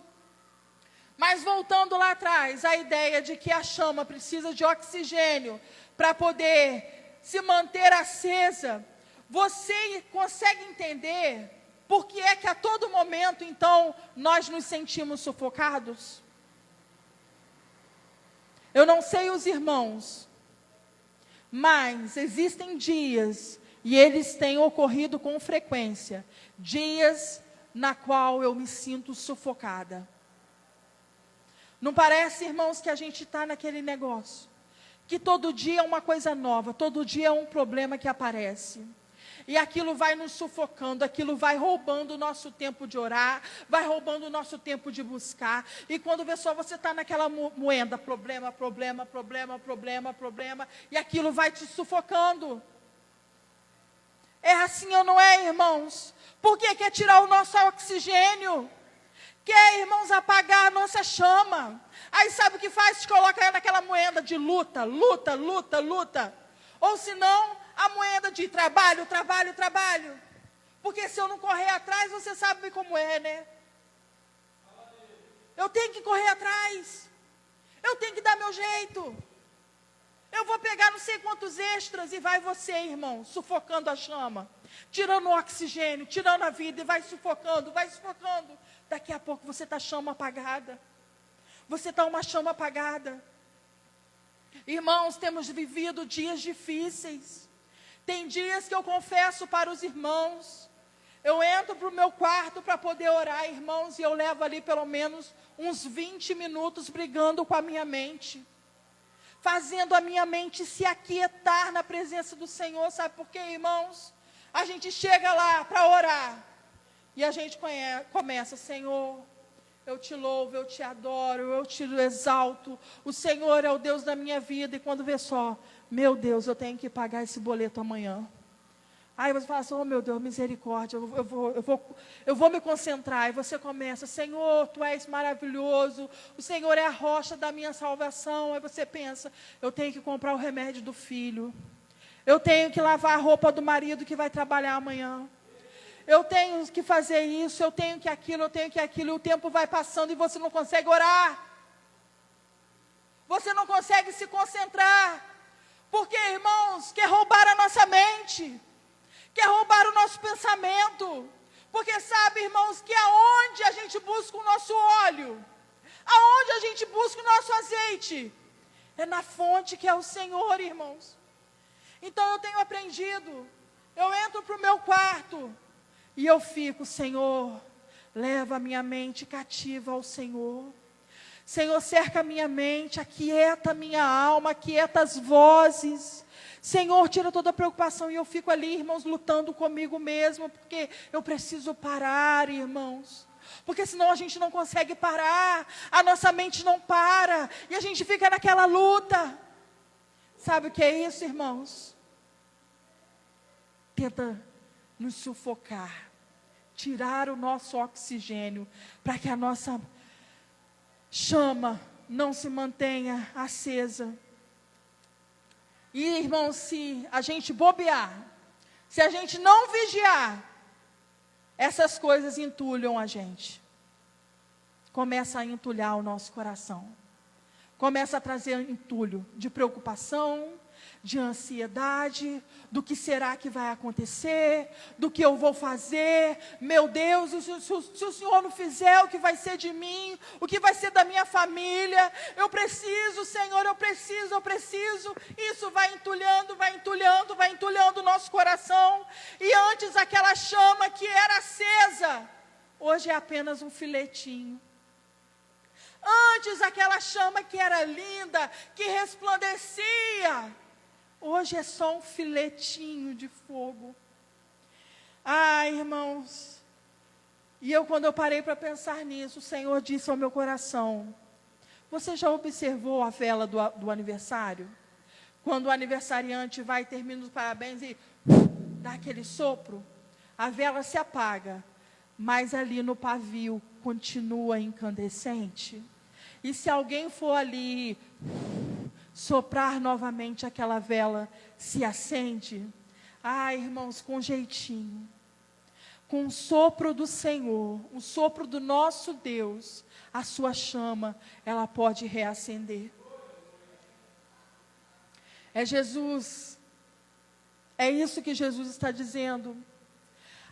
Mas voltando lá atrás, a ideia de que a chama precisa de oxigênio para poder se manter acesa, você consegue entender por que é que a todo momento, então, nós nos sentimos sufocados? Eu não sei os irmãos, mas existem dias, e eles têm ocorrido com frequência, dias na qual eu me sinto sufocada. Não parece, irmãos, que a gente está naquele negócio, que todo dia é uma coisa nova, todo dia é um problema que aparece. E aquilo vai nos sufocando, aquilo vai roubando o nosso tempo de orar, vai roubando o nosso tempo de buscar. E quando vê só, você está naquela moenda, problema, e aquilo vai te sufocando. É assim ou não é, irmãos? Porque quer tirar o nosso oxigênio. Quer, irmãos, apagar a nossa chama. Aí sabe o que faz? Te coloca naquela moeda de luta. Ou se não, a moeda de trabalho. Porque se eu não correr atrás, você sabe como é, né? Eu tenho que correr atrás. Eu tenho que dar meu jeito. Eu vou pegar não sei quantos extras e vai você, irmão, sufocando a chama. Tirando o oxigênio, tirando a vida e vai sufocando. Daqui a pouco você está chama apagada. Você está uma chama apagada. Irmãos, temos vivido dias difíceis. Tem dias que eu confesso para os irmãos, eu entro para o meu quarto para poder orar, irmãos, e eu levo ali pelo menos uns 20 minutos brigando com a minha mente, fazendo a minha mente se aquietar na presença do Senhor. Sabe por quê, irmãos? A gente chega lá para orar, e a gente começa: Senhor, eu te louvo, eu te adoro, eu te exalto, o Senhor é o Deus da minha vida. E quando vê só, meu Deus, eu tenho que pagar esse boleto amanhã. Aí você fala assim: oh meu Deus, misericórdia, eu vou me concentrar. E você começa: Senhor, Tu és maravilhoso, o Senhor é a rocha da minha salvação. Aí você pensa: eu tenho que comprar o remédio do filho, eu tenho que lavar a roupa do marido que vai trabalhar amanhã, eu tenho que fazer isso, eu tenho que aquilo, e o tempo vai passando e você não consegue orar, você não consegue se concentrar, porque, irmãos, quer roubar a nossa mente, quer roubar o nosso pensamento, porque sabe, irmãos, que aonde a gente busca o nosso óleo, aonde a gente busca o nosso azeite, é na fonte que é o Senhor, irmãos. Então eu tenho aprendido, eu entro para o meu quarto, e eu fico: Senhor, leva a minha mente cativa ao Senhor. Senhor, cerca a minha mente, aquieta a minha alma, aquieta as vozes. Senhor, tira toda a preocupação. E eu fico ali, irmãos, lutando comigo mesmo, porque eu preciso parar, irmãos. Porque senão a gente não consegue parar, a nossa mente não para, e a gente fica naquela luta. Sabe o que é isso, irmãos? Tenta nos sufocar, tirar o nosso oxigênio, para que a nossa chama não se mantenha acesa. E, irmãos, se a gente bobear, se a gente não vigiar, essas coisas entulham a gente. Começa a entulhar o nosso coração. Começa a trazer entulho de preocupação, de ansiedade, do que será que vai acontecer, do que eu vou fazer. Meu Deus, se o Senhor não fizer, o que vai ser de mim, o que vai ser da minha família? Eu preciso, Senhor, eu preciso. Isso vai entulhando o nosso coração. E antes aquela chama que era acesa, hoje é apenas um filetinho. Antes aquela chama que era linda, que resplandecia, hoje é só um filetinho de fogo. Irmãos, e quando eu parei para pensar nisso, o Senhor disse ao meu coração: você já observou a vela do aniversário? Quando o aniversariante vai, termina os parabéns e dá aquele sopro, a vela se apaga, mas ali no pavio continua incandescente. E se alguém for ali soprar novamente, aquela vela se acende. Irmãos, com jeitinho, com o sopro do Senhor, o sopro do nosso Deus, a sua chama, ela pode reacender. É Jesus, é isso que Jesus está dizendo.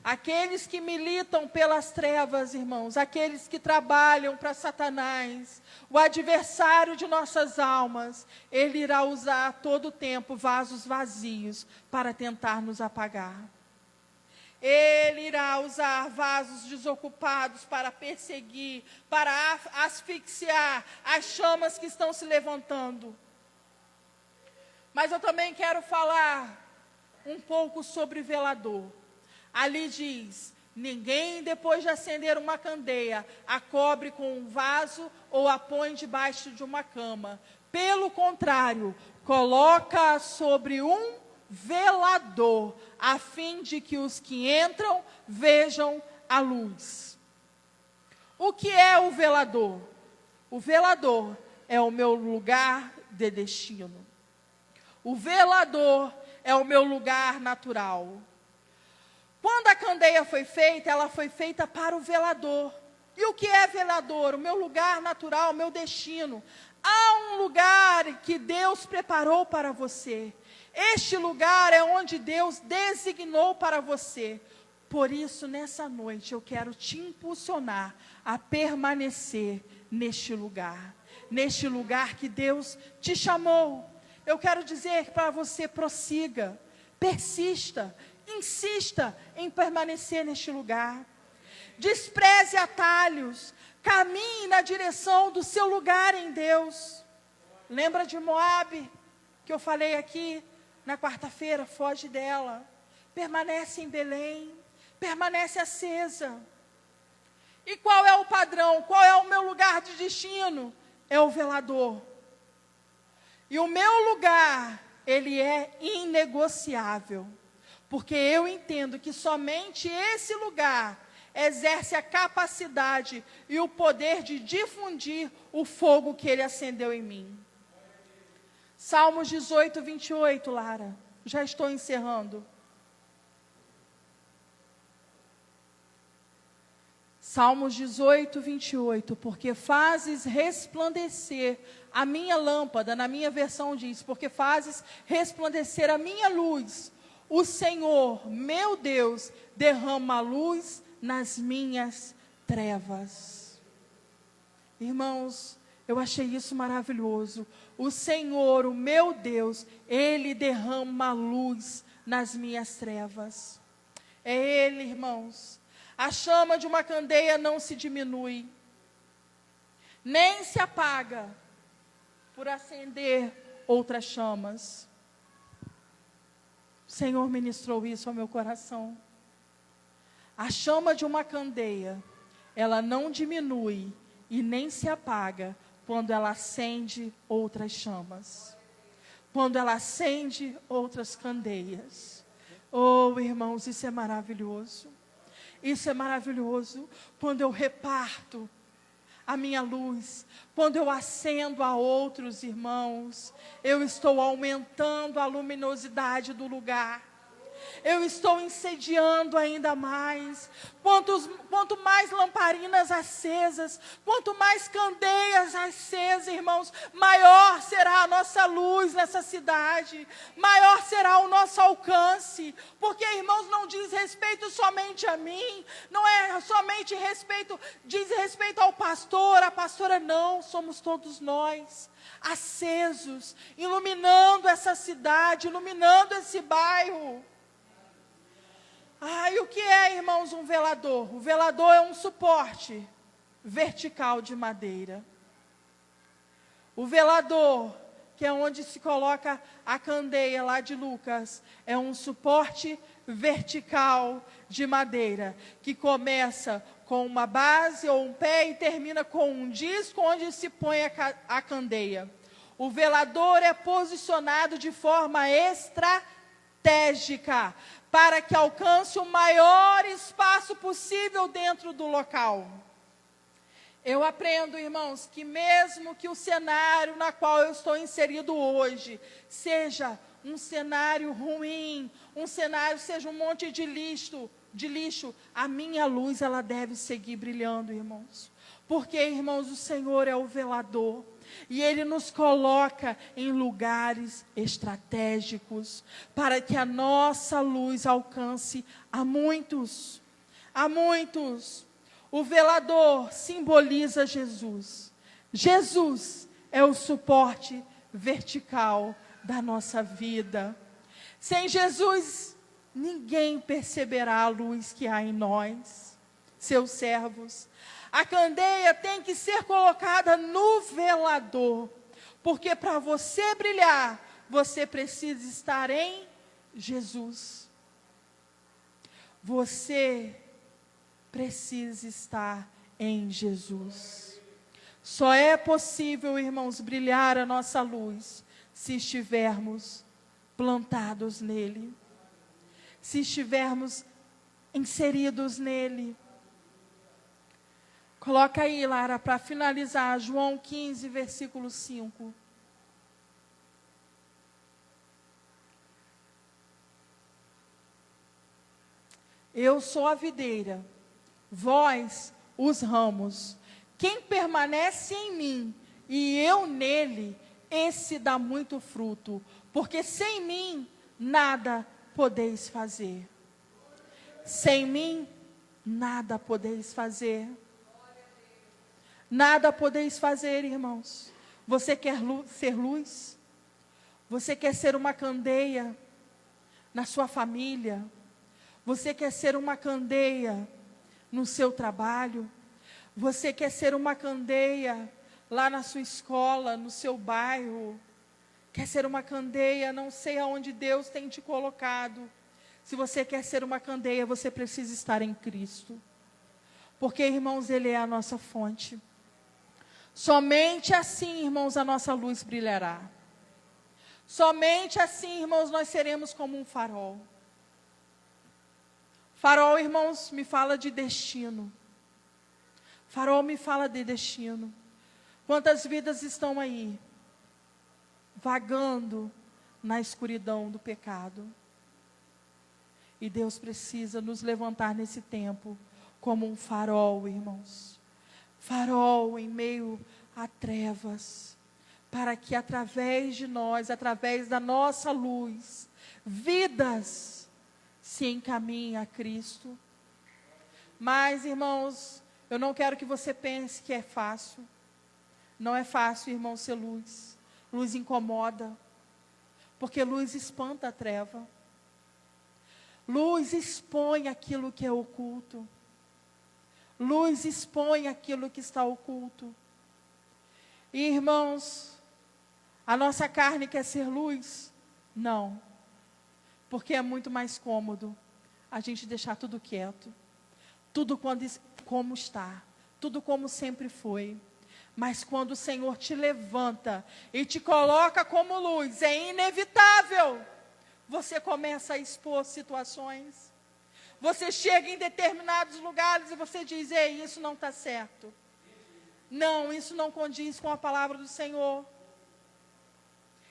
Aqueles que militam pelas trevas, irmãos, aqueles que trabalham para Satanás, o adversário de nossas almas, ele irá usar a todo tempo vasos vazios para tentar nos apagar. Ele irá usar vasos desocupados para perseguir, para asfixiar as chamas que estão se levantando. Mas eu também quero falar um pouco sobre velador. Ali diz: ninguém, depois de acender uma candeia, a cobre com um vaso ou a põe debaixo de uma cama. Pelo contrário, coloca sobre um velador, a fim de que os que entram vejam a luz. O que é o velador? O velador é o meu lugar de destino. O velador é o meu lugar natural. Quando a candeia foi feita, ela foi feita para o velador. E o que é velador? O meu lugar natural, o meu destino. Há um lugar que Deus preparou para você. Este lugar é onde Deus designou para você. Por isso, nessa noite, eu quero te impulsionar a permanecer neste lugar que Deus te chamou. Eu quero dizer para você: prossiga, persista, insista em permanecer neste lugar. Despreze atalhos, caminhe na direção do seu lugar em Deus. Lembra de Moabe, que eu falei aqui na quarta-feira? Foge dela, permanece em Belém, permanece acesa. E qual é o padrão? Qual é o meu lugar de destino? É o velador. E o meu lugar, ele é inegociável, porque eu entendo que somente esse lugar exerce a capacidade e o poder de difundir o fogo que ele acendeu em mim. Salmos 18, 28, Lara. Já estou encerrando. Salmos 18, 28. Porque fazes resplandecer a minha lâmpada, na minha versão diz, porque fazes resplandecer a minha luz. O Senhor, meu Deus, derrama a luz nas minhas trevas. Irmãos, eu achei isso maravilhoso. O Senhor, o meu Deus, Ele derrama a luz nas minhas trevas. É Ele, irmãos. A chama de uma candeia não se diminui, nem se apaga por acender outras chamas. O Senhor ministrou isso ao meu coração. A chama de uma candeia, ela não diminui e nem se apaga quando ela acende outras chamas, quando ela acende outras candeias. Oh, irmãos, isso é maravilhoso. Isso é maravilhoso. Quando eu reparto a minha luz, quando eu acendo a outros irmãos, eu estou aumentando a luminosidade do lugar. Eu estou incendiando ainda mais. Quanto mais lamparinas acesas, quanto mais candeias acesas, irmãos, maior será a nossa luz nessa cidade, maior será o nosso alcance, porque, irmãos, não diz respeito somente a mim, não é somente diz respeito ao pastor, a pastora, não, somos todos nós, acesos, iluminando essa cidade, iluminando esse bairro. E o que é, irmãos, um velador? O velador é um suporte vertical de madeira. O velador, que é onde se coloca a candeia lá de Lucas, é um suporte vertical de madeira, que começa com uma base ou um pé e termina com um disco onde se põe a candeia. O velador é posicionado de forma estratégica, para que alcance o maior espaço possível dentro do local. Eu aprendo, irmãos, que mesmo que o cenário na qual eu estou inserido hoje seja um cenário ruim, seja um monte de lixo, a minha luz, ela deve seguir brilhando, irmãos. Porque, irmãos, o Senhor é o velador. E Ele nos coloca em lugares estratégicos, para que a nossa luz alcance a muitos. A muitos. O velador simboliza Jesus. Jesus é o suporte vertical da nossa vida. Sem Jesus, ninguém perceberá a luz que há em nós, seus servos. A candeia tem que ser colocada no velador, porque para você brilhar, você precisa estar em Jesus. Você precisa estar em Jesus. Só é possível, irmãos, brilhar a nossa luz se estivermos plantados nele, se estivermos inseridos nele. Coloca aí, Lara, para finalizar, João 15, versículo 5. Eu sou a videira, vós os ramos. Quem permanece em mim e eu nele, esse dá muito fruto, porque sem mim nada podeis fazer. Sem mim nada podeis fazer. Nada podeis fazer, irmãos. Você quer ser luz? Você quer ser uma candeia na sua família? Você quer ser uma candeia no seu trabalho? Você quer ser uma candeia lá na sua escola, no seu bairro? Quer ser uma candeia, não sei aonde Deus tem te colocado. Se você quer ser uma candeia, você precisa estar em Cristo. Porque, irmãos, Ele é a nossa fonte. Somente assim, irmãos, a nossa luz brilhará. Somente assim, irmãos, nós seremos como um farol. Farol, irmãos, me fala de destino. Farol me fala de destino. Quantas vidas estão aí, vagando na escuridão do pecado? E Deus precisa nos levantar nesse tempo como um farol, irmãos. Farol em meio a trevas, para que através de nós, através da nossa luz, vidas se encaminhem a Cristo. Mas, irmãos, eu não quero que você pense que é fácil. Não é fácil, irmão, ser luz. Luz incomoda, porque luz espanta a treva. Luz expõe aquilo que é oculto. Luz expõe aquilo que está oculto. E, irmãos, a nossa carne quer ser luz? Não. Porque é muito mais cômodo a gente deixar tudo quieto. Tudo como está. Tudo como sempre foi. Mas quando o Senhor te levanta e te coloca como luz, é inevitável. Você começa a expor situações. Você chega em determinados lugares e você diz: ei, isso não está certo. Não, isso não condiz com a palavra do Senhor.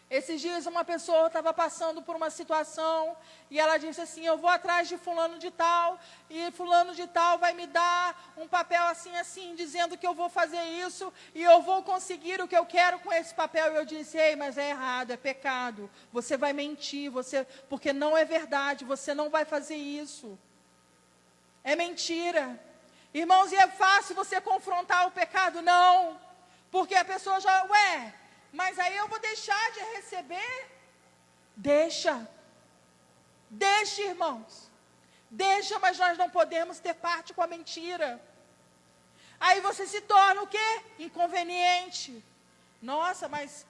Esses dias uma pessoa estava passando por uma situação e ela disse assim: eu vou atrás de fulano de tal, e fulano de tal vai me dar um papel assim, assim, dizendo que eu vou fazer isso e eu vou conseguir o que eu quero com esse papel. E eu disse: ei, mas é errado, é pecado. Você vai mentir, porque não é verdade, você não vai fazer isso. É mentira. Irmãos, e é fácil você confrontar o pecado? Não. Porque a pessoa já, mas aí eu vou deixar de receber? Deixa. Deixa, irmãos. Deixa, mas nós não podemos ter parte com a mentira. Aí você se torna o quê? Inconveniente. Nossa, mas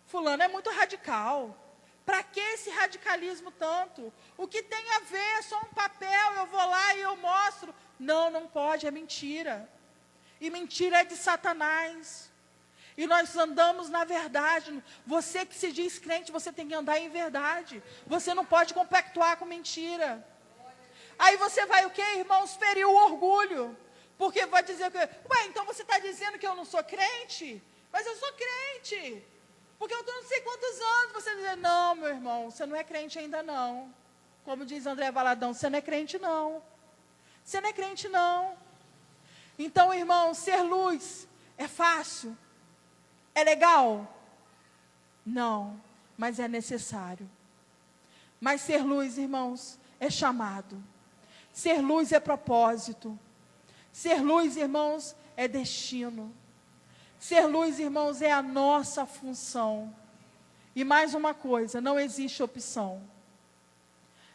fulano é muito radical. Para que esse radicalismo tanto? O que tem a ver? É só um papel, eu vou lá e eu mostro. Não, não pode, é mentira. E mentira é de Satanás. E nós andamos na verdade. Você que se diz crente, você tem que andar em verdade. Você não pode compactuar com mentira. Aí você vai o quê, irmãos? Ferir o orgulho. Porque vai dizer que, então você está dizendo que eu não sou crente? Mas eu sou crente. Porque eu estou não sei quantos anos. Você diz: não, meu irmão, você não é crente ainda não. Como diz André Valadão, você não é crente não. Você não é crente não. Então, irmão, ser luz é fácil? É legal? Não, mas é necessário. Mas ser luz, irmãos, é chamado. Ser luz é propósito. Ser luz, irmãos, é destino. Ser luz, irmãos, é a nossa função. E mais uma coisa, não existe opção.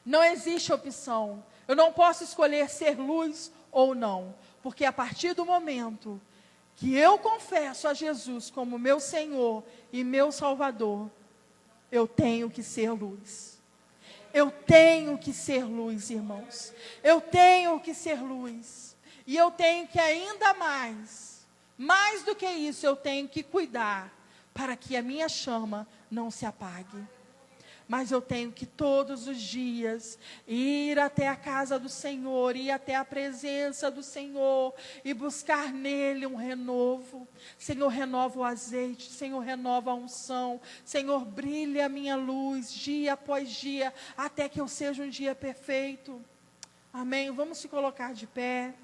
Não existe opção. Eu não posso escolher ser luz ou não. Porque a partir do momento que eu confesso a Jesus como meu Senhor e meu Salvador, eu tenho que ser luz. Eu tenho que ser luz, irmãos. Eu tenho que ser luz. E eu tenho que ainda mais do que isso, eu tenho que cuidar para que a minha chama não se apague. Mas eu tenho que todos os dias ir até a casa do Senhor, ir até a presença do Senhor e buscar nele um renovo. Senhor, renova o azeite, Senhor, renova a unção. Senhor, brilha a minha luz dia após dia, até que eu seja um dia perfeito. Amém? Vamos se colocar de pé.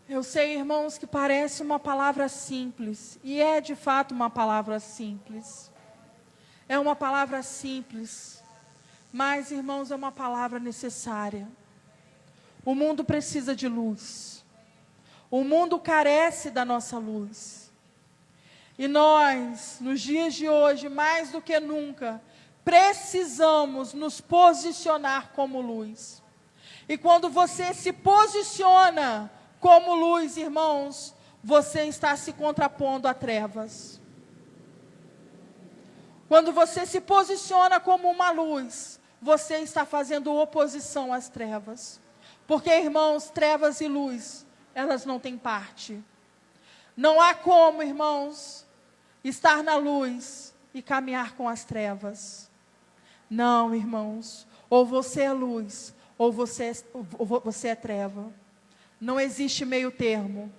Eu sei, irmãos, que parece uma palavra simples, e é de fato uma palavra simples. É uma palavra simples, mas, irmãos, é uma palavra necessária. O mundo precisa de luz. O mundo carece da nossa luz. E nós, nos dias de hoje, mais do que nunca, precisamos nos posicionar como luz. E quando você se posiciona como luz, irmãos, você está se contrapondo a trevas. Quando você se posiciona como uma luz, você está fazendo oposição às trevas. Porque, irmãos, trevas e luz, elas não têm parte. Não há como, irmãos, estar na luz e caminhar com as trevas. Não, irmãos, ou você é luz, ou você é treva. Não existe meio termo.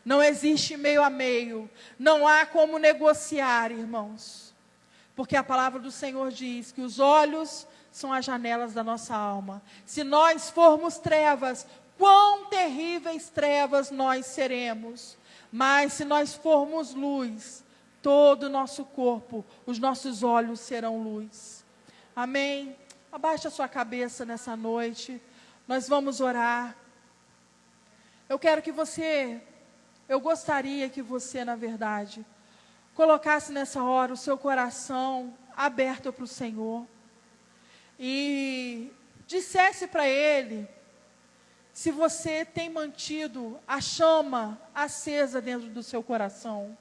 Não existe meio a meio. Não há como negociar, irmãos. Porque a palavra do Senhor diz que os olhos são as janelas da nossa alma. Se nós formos trevas, quão terríveis trevas nós seremos. Mas se nós formos luz, todo o nosso corpo, os nossos olhos serão luz. Amém? Abaixe a sua cabeça nessa noite. Nós vamos orar. Eu gostaria que você, na verdade, colocasse nessa hora o seu coração aberto para o Senhor e dissesse para Ele se você tem mantido a chama acesa dentro do seu coração.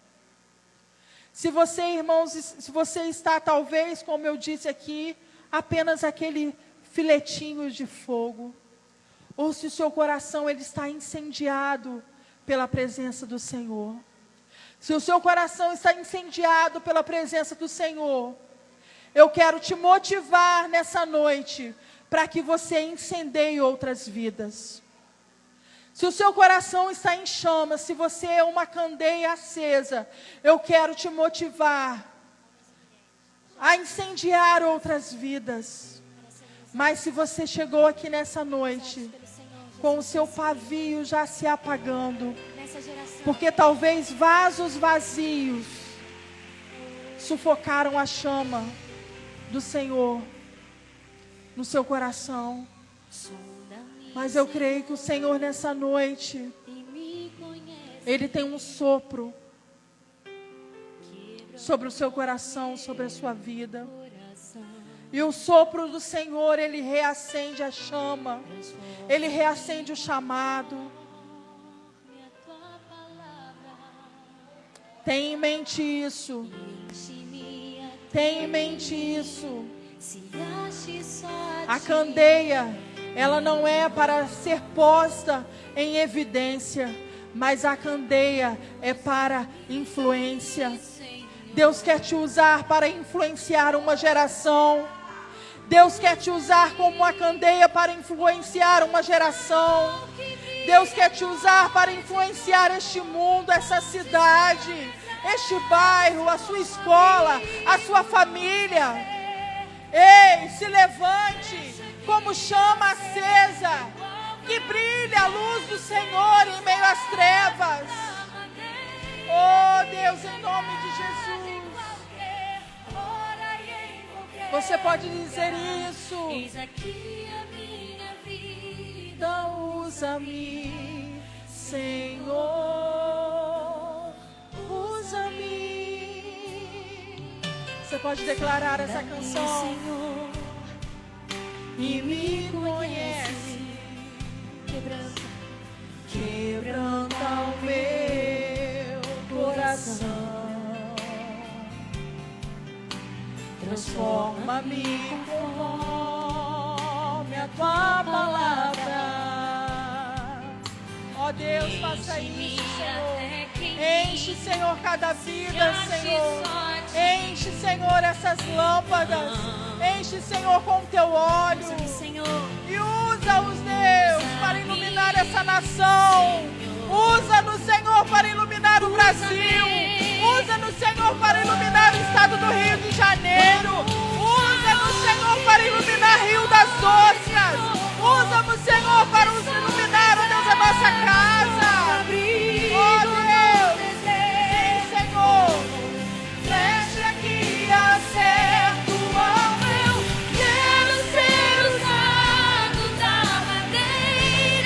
Se você, irmãos, se você está talvez, como eu disse aqui, apenas aquele filetinho de fogo, ou se o seu coração ele está incendiado pela presença do Senhor. Se o seu coração está incendiado pela presença do Senhor, eu quero te motivar nessa noite para que você incendeie outras vidas. Se o seu coração está em chamas, se você é uma candeia acesa, eu quero te motivar a incendiar outras vidas. Mas se você chegou aqui nessa noite com o seu pavio já se apagando, porque talvez vasos vazios sufocaram a chama do Senhor no seu coração. Mas eu creio que o Senhor nessa noite, Ele tem um sopro sobre o seu coração, sobre a sua vida. E o sopro do Senhor, Ele reacende a chama, Ele reacende o chamado. Tenha em mente isso. Tenha em mente isso. A candeia, ela não é para ser posta em evidência, mas a candeia é para influência. Deus quer te usar para influenciar uma geração. Deus quer te usar como uma candeia para influenciar uma geração. Deus quer te usar para influenciar este mundo, essa cidade, este bairro, a sua escola, a sua família. Ei, se levante como chama acesa, que brilha a luz do Senhor em meio às trevas. Oh Deus, em nome de Jesus. Você pode dizer isso. Eis aqui a minha vida, usa-me, Senhor, usa-me. Você pode declarar essa canção. E me conhece, quebranta o meu coração. Transforma-me conforme a tua palavra. Ó Deus, faça isso, Senhor. Enche, Senhor, cada vida, Senhor. Enche, Senhor, essas lâmpadas. Enche, Senhor, com o teu óleo. E usa-os, Deus, para iluminar essa nação. Usa-nos, Senhor, para iluminar o Brasil. Usa-nos, Senhor, para iluminar o estado do Rio de Janeiro. Usa-nos, Senhor, para iluminar Rio das Ostras. Usa-nos, Senhor, para nos iluminar, ó Deus, a nossa casa. Ó Deus, sim, Senhor. Feche aqui, acerto ao meu. Quero ser usado da maneira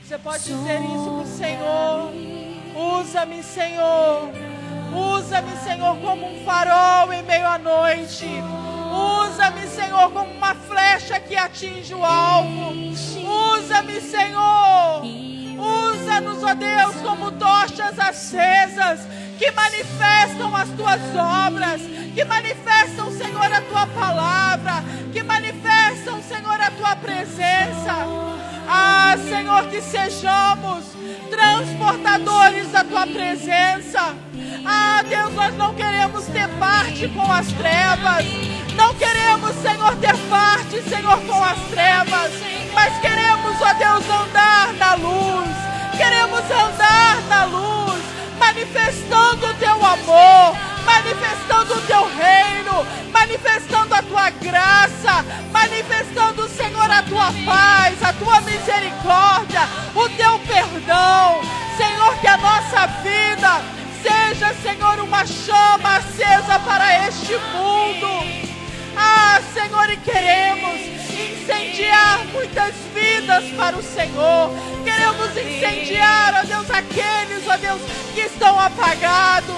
Você pode dizer isso para o Senhor. Usa-me, Senhor. Usa-me, Senhor, como um farol em meio à noite. Usa-me, Senhor, como uma flecha que atinge o alvo. Usa-me, Senhor. Usa-nos, ó Deus, como tochas acesas que manifestam as tuas obras, que manifestam, Senhor, a tua palavra, que manifestam, Senhor, a tua presença. Ah, Senhor, que sejamos transportadores da tua presença. Ah, Deus, nós não queremos ter parte com as trevas. Não queremos, Senhor, ter parte, Senhor, com as trevas. Mas queremos, ó Deus, andar na luz. Queremos andar na luz, manifestando o teu amor, manifestando o teu reino, manifestando a tua graça, manifestando, Senhor, a tua paz, a tua misericórdia, o teu perdão. Senhor, que a nossa vida seja, Senhor, uma chama acesa para este mundo. Ah, Senhor, e queremos incendiar muitas vidas para o Senhor. Queremos incendiar, ó Deus, aqueles, ó Deus, que estão apagados.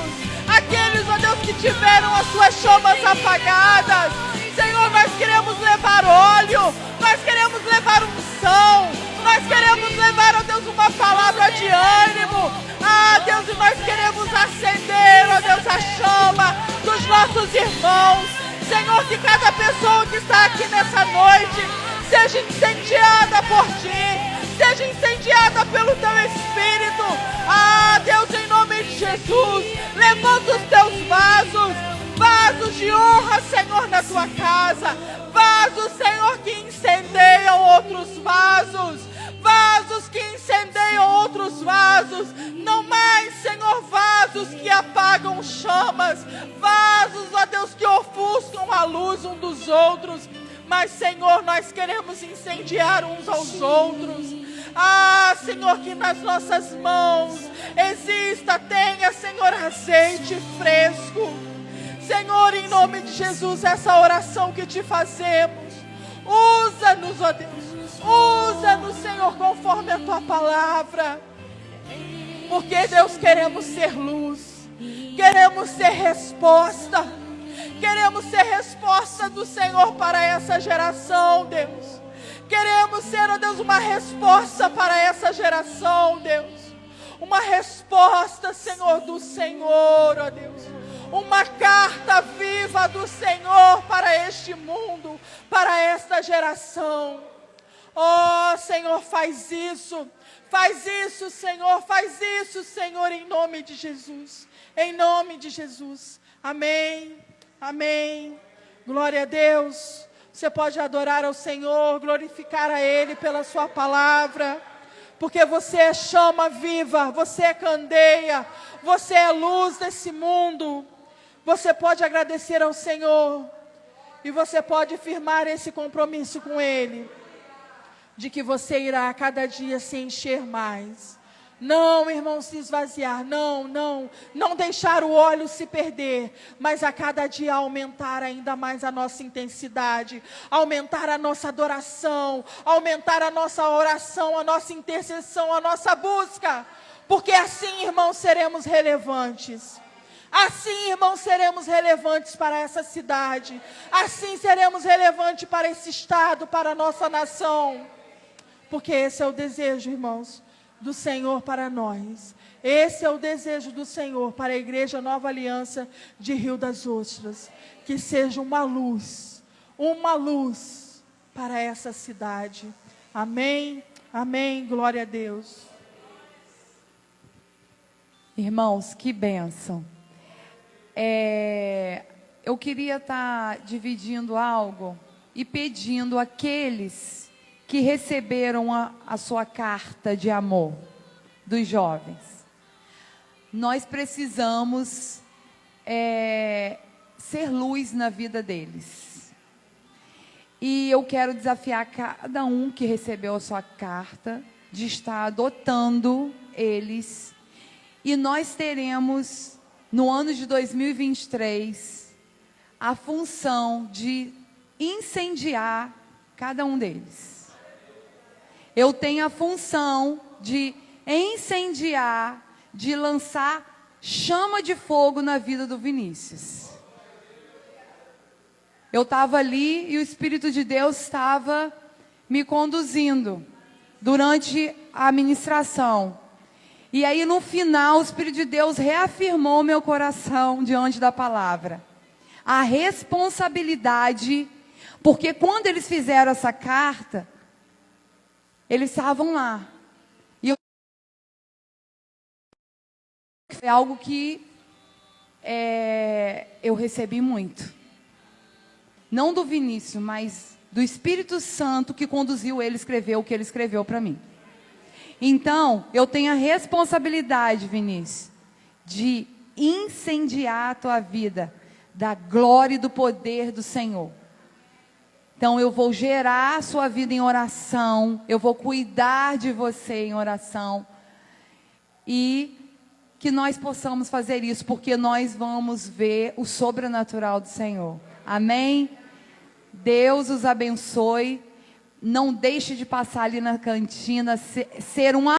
Aqueles, ó Deus, que tiveram as suas chamas apagadas. Senhor, nós queremos levar óleo. Nós queremos levar unção. Nós queremos levar, ó Deus, uma palavra de ânimo. Ah, Deus, e nós queremos acender, ó Deus, a chama dos nossos irmãos. Senhor, que cada pessoa que está aqui nessa noite seja incendiada por Ti, seja incendiada pelo Teu Espírito. Ah, Deus, em nome de Jesus, levanta os Teus vasos, vasos de honra, Senhor, na Tua casa, vasos, Senhor, que incendeiam outros vasos, vasos que incendeiam outros vasos, não mais, Senhor, vasos que apagam chamas, vasos, ó Deus, que ofuscam a luz um dos outros, mas, Senhor, nós queremos incendiar uns aos outros. Ah, Senhor, que nas nossas mãos exista, tenha, Senhor, azeite fresco. Senhor, em nome de Jesus, essa oração que te fazemos, usa-nos, ó Deus. Usa-nos, Senhor, conforme a Tua palavra. Porque, Deus, queremos ser luz. Queremos ser resposta. Queremos ser resposta do Senhor para essa geração, Deus. Queremos ser, ó Deus, uma resposta para essa geração, Deus. Uma resposta, Senhor, do Senhor, ó Deus. Uma carta viva do Senhor para este mundo, para esta geração. Oh, Senhor, faz isso, Senhor, em nome de Jesus, em nome de Jesus, amém, amém, glória a Deus. Você pode adorar ao Senhor, glorificar a Ele pela sua palavra, porque você é chama viva, você é candeia, você é luz desse mundo. Você pode agradecer ao Senhor, e você pode firmar esse compromisso com Ele, de que você irá a cada dia se encher mais. Não, irmão, se esvaziar, não deixar o óleo se perder, mas a cada dia aumentar ainda mais a nossa intensidade, aumentar a nossa adoração, aumentar a nossa oração, a nossa intercessão, a nossa busca, porque assim, irmãos, seremos relevantes. Assim, irmãos, seremos relevantes para essa cidade, assim seremos relevantes para esse estado, para a nossa nação. Porque esse é o desejo, irmãos, do Senhor para nós. Esse é o desejo do Senhor para a Igreja Nova Aliança de Rio das Ostras. Que seja uma luz para essa cidade. Amém, amém, glória a Deus. Irmãos, que bênção. Eu queria estar dividindo algo e pedindo àqueles que receberam a sua carta de amor dos jovens. Nós precisamos ser luz na vida deles. E eu quero desafiar cada um que recebeu a sua carta de estar adotando eles. E nós teremos, no ano de 2023, a função de incendiar cada um deles. Eu tenho a função de incendiar, de lançar chama de fogo na vida do Vinícius. Eu estava ali e o Espírito de Deus estava me conduzindo durante a ministração. E aí no final o Espírito de Deus reafirmou meu coração diante da palavra. A responsabilidade, porque quando eles fizeram essa carta, eles estavam lá. E foi algo que eu recebi muito. Não do Vinícius, mas do Espírito Santo que conduziu ele a escrever o que ele escreveu para mim. Então, eu tenho a responsabilidade, Vinícius, de incendiar a tua vida da glória e do poder do Senhor. Então, eu vou gerar a sua vida em oração, eu vou cuidar de você em oração, e que nós possamos fazer isso, porque nós vamos ver o sobrenatural do Senhor. Amém? Deus os abençoe. Não deixe de passar ali na cantina, ser um